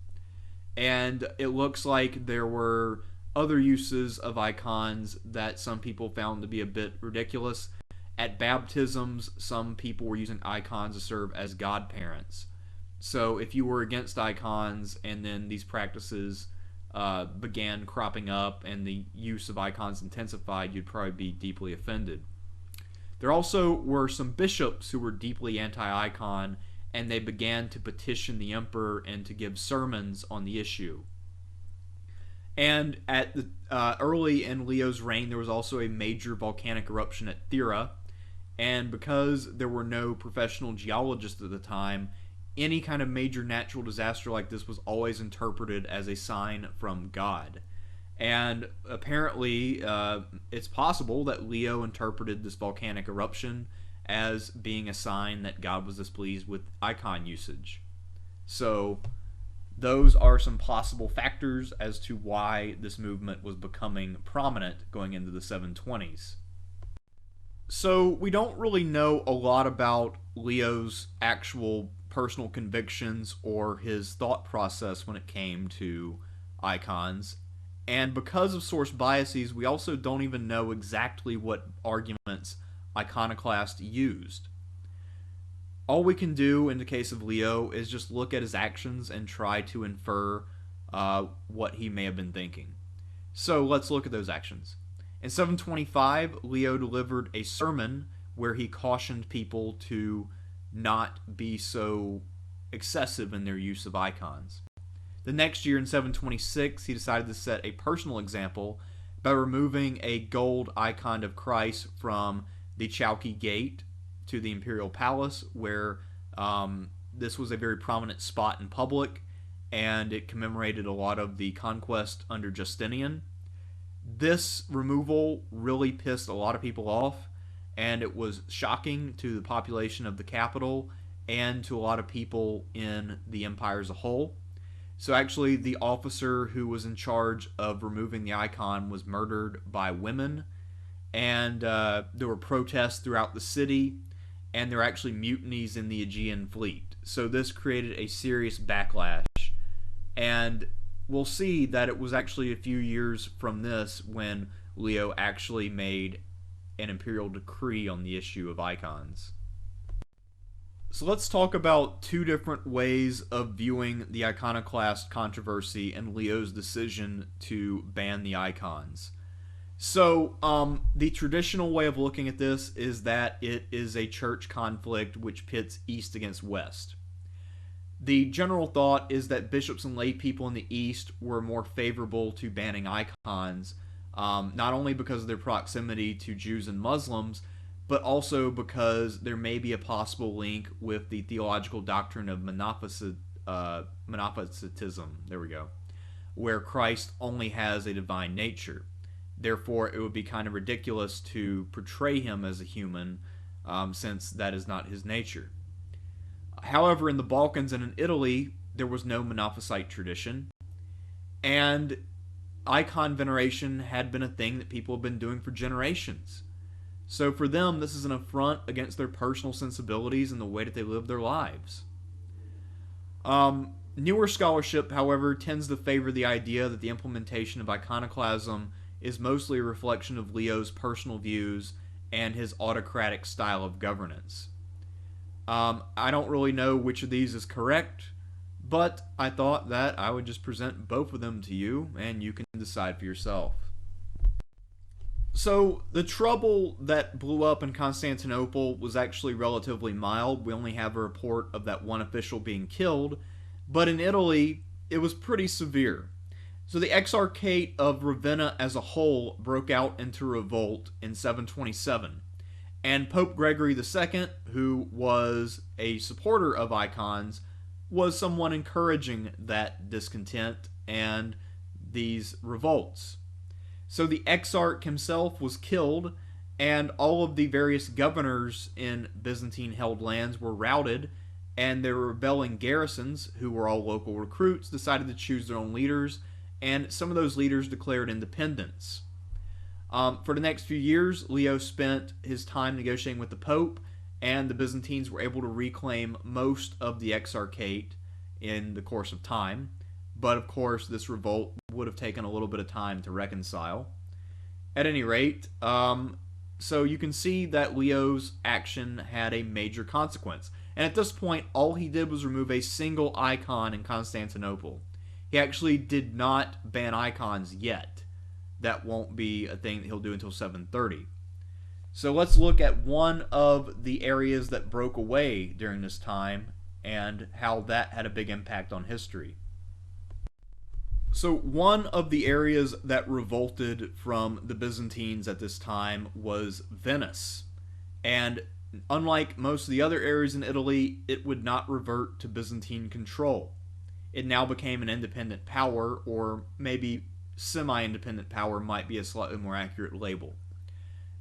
and it looks like there were other uses of icons that some people found to be a bit ridiculous. At baptisms, some people were using icons to serve as godparents. So if you were against icons and then these practices began cropping up and the use of icons intensified, you'd probably be deeply offended. There also were some bishops who were deeply anti-icon, and they began to petition the emperor and to give sermons on the issue. And at the early in Leo's reign, there was also a major volcanic eruption at Thera, and because there were no professional geologists at the time, any kind of major natural disaster like this was always interpreted as a sign from God. And apparently, it's possible that Leo interpreted this volcanic eruption as being a sign that God was displeased with icon usage. So those are some possible factors as to why this movement was becoming prominent going into the 720s. So we don't really know a lot about Leo's actual personal convictions or his thought process when it came to icons. And because of source biases, we also don't even know exactly what arguments iconoclasts used. All we can do in the case of Leo is just look at his actions and try to infer what he may have been thinking. So let's look at those actions. In 725, Leo delivered a sermon where he cautioned people to not be so excessive in their use of icons. The next year, in 726, he decided to set a personal example by removing a gold icon of Christ from the Chowky Gate to the Imperial Palace, where this was a very prominent spot in public, and it commemorated a lot of the conquest under Justinian. This removal really pissed a lot of people off, and it was shocking to the population of the capital and to a lot of people in the empire as a whole. So actually, the officer who was in charge of removing the icon was murdered by women, and there were protests throughout the city, and there were actually mutinies in the Aegean fleet. So this created a serious backlash, and we'll see that it was actually a few years from this when Leo actually made an imperial decree on the issue of icons. So let's talk about two different ways of viewing the iconoclast controversy and Leo's decision to ban the icons. So the traditional way of looking at this is that it is a church conflict which pits East against West. The general thought is that bishops and lay people in the East were more favorable to banning icons, not only because of their proximity to Jews and Muslims, but also because there may be a possible link with the theological doctrine of monophysitism, there we go, where Christ only has a divine nature. Therefore, it would be kind of ridiculous to portray him as a human, since that is not his nature. However, in the Balkans and in Italy, there was no Monophysite tradition, and icon veneration had been a thing that people have been doing for generations. So for them, this is an affront against their personal sensibilities and the way that they live their lives. Newer scholarship, however, tends to favor the idea that the implementation of iconoclasm is mostly a reflection of Leo's personal views and his autocratic style of governance. I don't really know which of these is correct, but I thought that I would just present both of them to you and you can decide for yourself. So, the trouble that blew up in Constantinople was actually relatively mild. We only have a report of that one official being killed, but in Italy, it was pretty severe. So, the Exarchate of Ravenna as a whole broke out into revolt in 727, and Pope Gregory II, who was a supporter of icons, was someone encouraging that discontent and these revolts. So the exarch himself was killed, and all of the various governors in Byzantine held lands were routed, and their rebelling garrisons, who were all local recruits, decided to choose their own leaders, and some of those leaders declared independence. For the next few years, Leo spent his time negotiating with the Pope, and the Byzantines were able to reclaim most of the exarchate in the course of time. But of course, this revolt would have taken a little bit of time to reconcile. At any rate, so you can see that Leo's action had a major consequence. And at this point, all he did was remove a single icon in Constantinople. He actually did not ban icons yet. That won't be a thing that he'll do until 730. So let's look at one of the areas that broke away during this time and how that had a big impact on history. So one of the areas that revolted from the Byzantines at this time was Venice. And unlike most of the other areas in Italy, it would not revert to Byzantine control. It now became an independent power, or maybe semi-independent power might be a slightly more accurate label.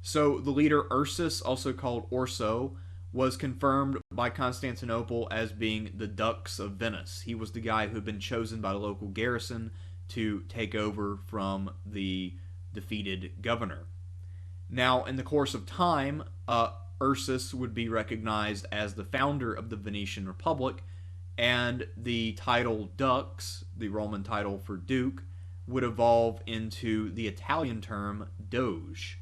So the leader Ursus, also called Orso, was confirmed by Constantinople as being the Dux of Venice. He was the guy who had been chosen by the local garrison to take over from the defeated governor. Now, in the course of time, Ursus would be recognized as the founder of the Venetian Republic, and the title Dux, the Roman title for duke, would evolve into the Italian term Doge.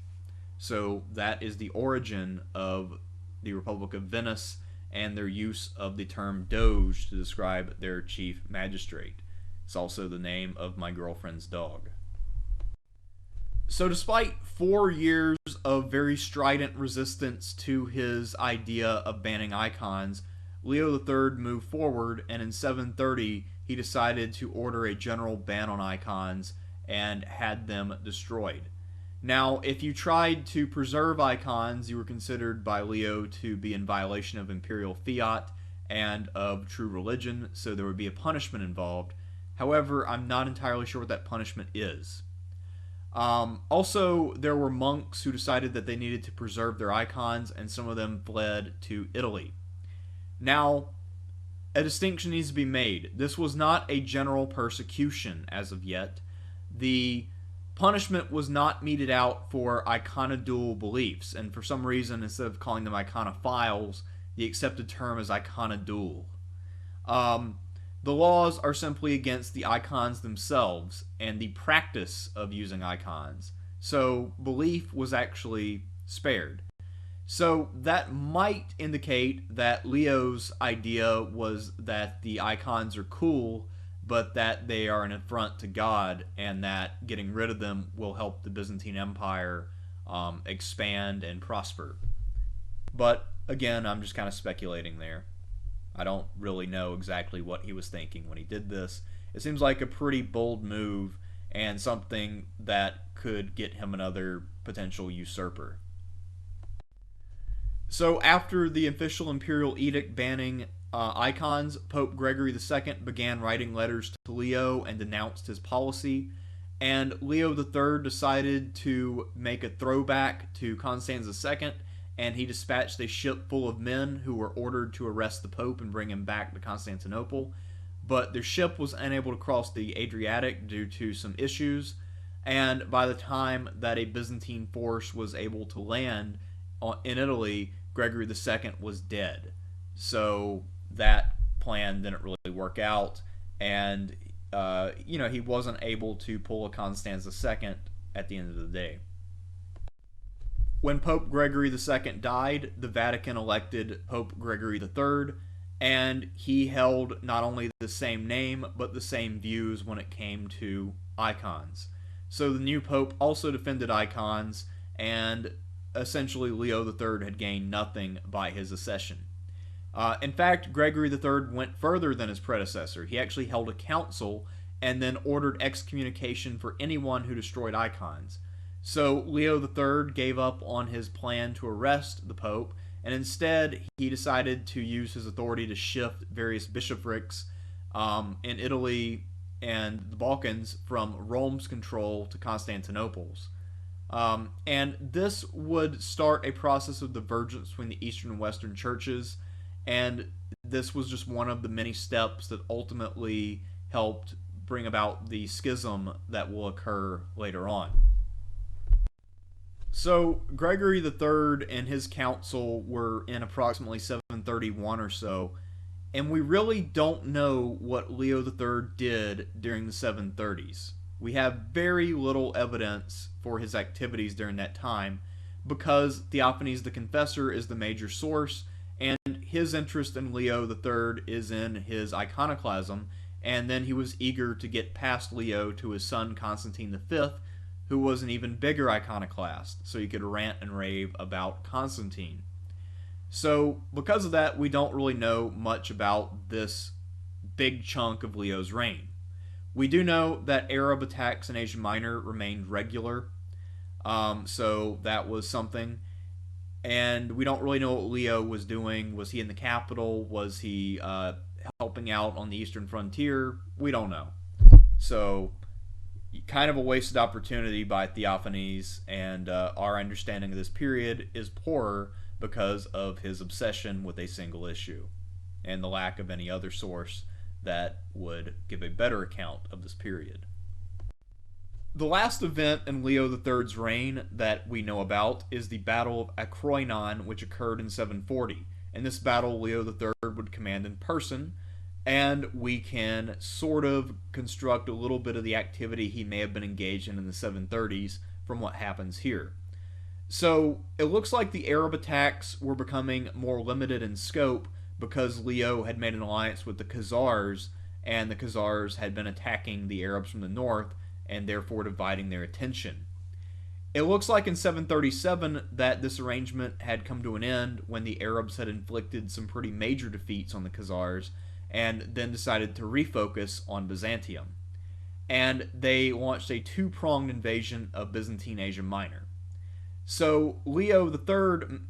So that is the origin of the Republic of Venice and their use of the term Doge to describe their chief magistrate. It's also the name of my girlfriend's dog. So despite 4 years of very strident resistance to his idea of banning icons, Leo III moved forward, and in 730 he decided to order a general ban on icons and had them destroyed. Now, if you tried to preserve icons, you were considered by Leo to be in violation of imperial fiat and of true religion, so there would be a punishment involved. However, I'm not entirely sure what that punishment is. Also, there were monks who decided that they needed to preserve their icons, and some of them fled to Italy. Now, a distinction needs to be made. This was not a general persecution as of yet. The punishment was not meted out for iconodual beliefs, and for some reason, instead of calling them iconophiles, the accepted term is iconodual. The laws are simply against the icons themselves and the practice of using icons, so belief was actually spared. So that might indicate that Leo's idea was that the icons are cool, but that they are an affront to God, and that getting rid of them will help the Byzantine Empire expand and prosper. But again, I'm just kind of speculating there. I don't really know exactly what he was thinking when he did this. It seems like a pretty bold move and something that could get him another potential usurper. So after the official imperial edict banning icons, Pope Gregory II began writing letters to Leo and denounced his policy, and Leo III decided to make a throwback to Constans II, and he dispatched a ship full of men who were ordered to arrest the Pope and bring him back to Constantinople, but their ship was unable to cross the Adriatic due to some issues, and by the time that a Byzantine force was able to land in Italy, Gregory II was dead. So that plan didn't really work out, and he wasn't able to pull a Constans II at the end of the day. When Pope Gregory II died, the Vatican elected Pope Gregory III, and he held not only the same name but the same views when it came to icons. So the new pope also defended icons, and essentially Leo III had gained nothing by his accession. In fact, Gregory III went further than his predecessor. He actually held a council and then ordered excommunication for anyone who destroyed icons. So Leo III gave up on his plan to arrest the Pope, and instead he decided to use his authority to shift various bishoprics in Italy and the Balkans from Rome's control to Constantinople's. And this would start a process of divergence between the Eastern and Western churches, and this was just one of the many steps that ultimately helped bring about the schism that will occur later on. So Gregory III and his council were in approximately 731 or so, and we really don't know what Leo III did during the 730s. We have very little evidence for his activities during that time because Theophanes the Confessor is the major source, and his interest in Leo III is in his iconoclasm, and then he was eager to get past Leo to his son Constantine V, who was an even bigger iconoclast, so he could rant and rave about Constantine. So because of that, we don't really know much about this big chunk of Leo's reign. We do know that Arab attacks in Asia Minor remained regular, so that was something. And we don't really know what Leo was doing. Was he in the capital? Was he helping out on the eastern frontier? We don't know. So, kind of a wasted opportunity by Theophanes, and our understanding of this period is poorer because of his obsession with a single issue and the lack of any other source that would give a better account of this period. The last event in Leo III's reign that we know about is the Battle of Acroinon, which occurred in 740. In this battle, Leo III would command in person, and we can sort of construct a little bit of the activity he may have been engaged in the 730s from what happens here. So it looks like the Arab attacks were becoming more limited in scope because Leo had made an alliance with the Khazars, and the Khazars had been attacking the Arabs from the north and therefore dividing their attention. It looks like in 737 that this arrangement had come to an end when the Arabs had inflicted some pretty major defeats on the Khazars and then decided to refocus on Byzantium. And they launched a two-pronged invasion of Byzantine Asia Minor. So Leo III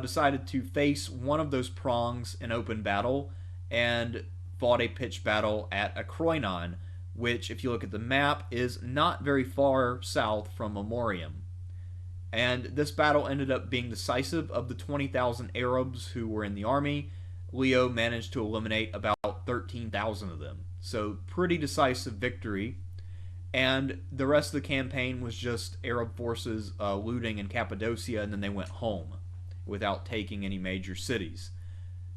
decided to face one of those prongs in open battle and fought a pitched battle at Acroinon, which, if you look at the map, is not very far south from Memorium. And this battle ended up being decisive. Of the 20,000 Arabs who were in the army, Leo managed to eliminate about 13,000 of them. So pretty decisive victory. And the rest of the campaign was just Arab forces looting in Cappadocia, and then they went home without taking any major cities.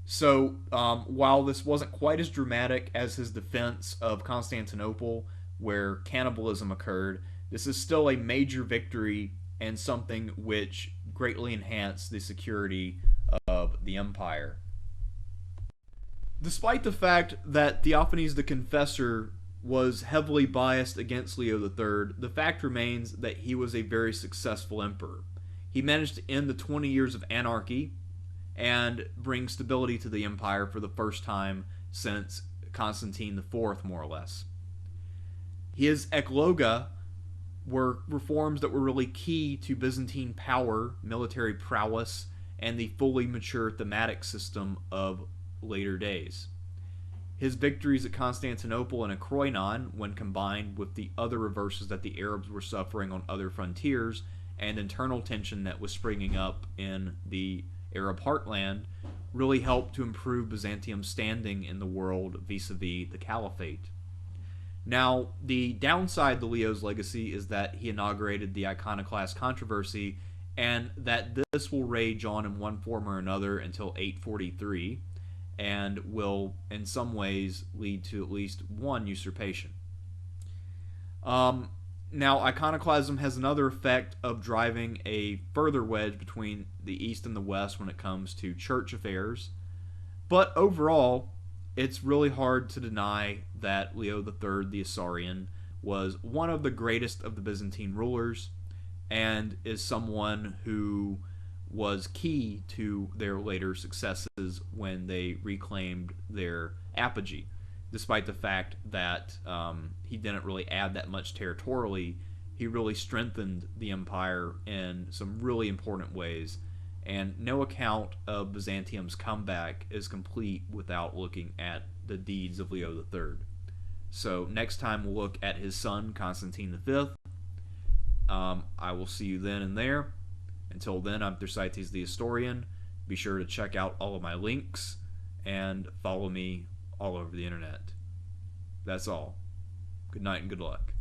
So while this wasn't quite as dramatic as his defense of Constantinople, where cannibalism occurred, this is still a major victory and something which greatly enhanced the security of the empire. Despite the fact that Theophanes the Confessor was heavily biased against Leo III, the fact remains that he was a very successful emperor. He managed to end the 20 years of anarchy and bring stability to the empire for the first time since Constantine IV, more or less. His ecloga were reforms that were really key to Byzantine power, military prowess, and the fully mature thematic system of later days. His victories at Constantinople and Acroinon, when combined with the other reverses that the Arabs were suffering on other frontiers and internal tension that was springing up in the Arab heartland, really helped to improve Byzantium's standing in the world vis-a-vis the Caliphate. Now, the downside to Leo's legacy is that he inaugurated the iconoclast controversy, and that this will rage on in one form or another until 843, and will, in some ways, lead to at least one usurpation. Now, iconoclasm has another effect of driving a further wedge between the East and the West when it comes to church affairs. But overall, it's really hard to deny that Leo III the Isaurian was one of the greatest of the Byzantine rulers and is someone who was key to their later successes when they reclaimed their apogee. Despite the fact that he didn't really add that much territorially, he really strengthened the empire in some really important ways. And no account of Byzantium's comeback is complete without looking at the deeds of Leo III. So next time we'll look at his son, Constantine V. I will see you then and there. Until then, I'm Thersites the Historian. Be sure to check out all of my links and follow me all over the internet. That's all. Good night and good luck.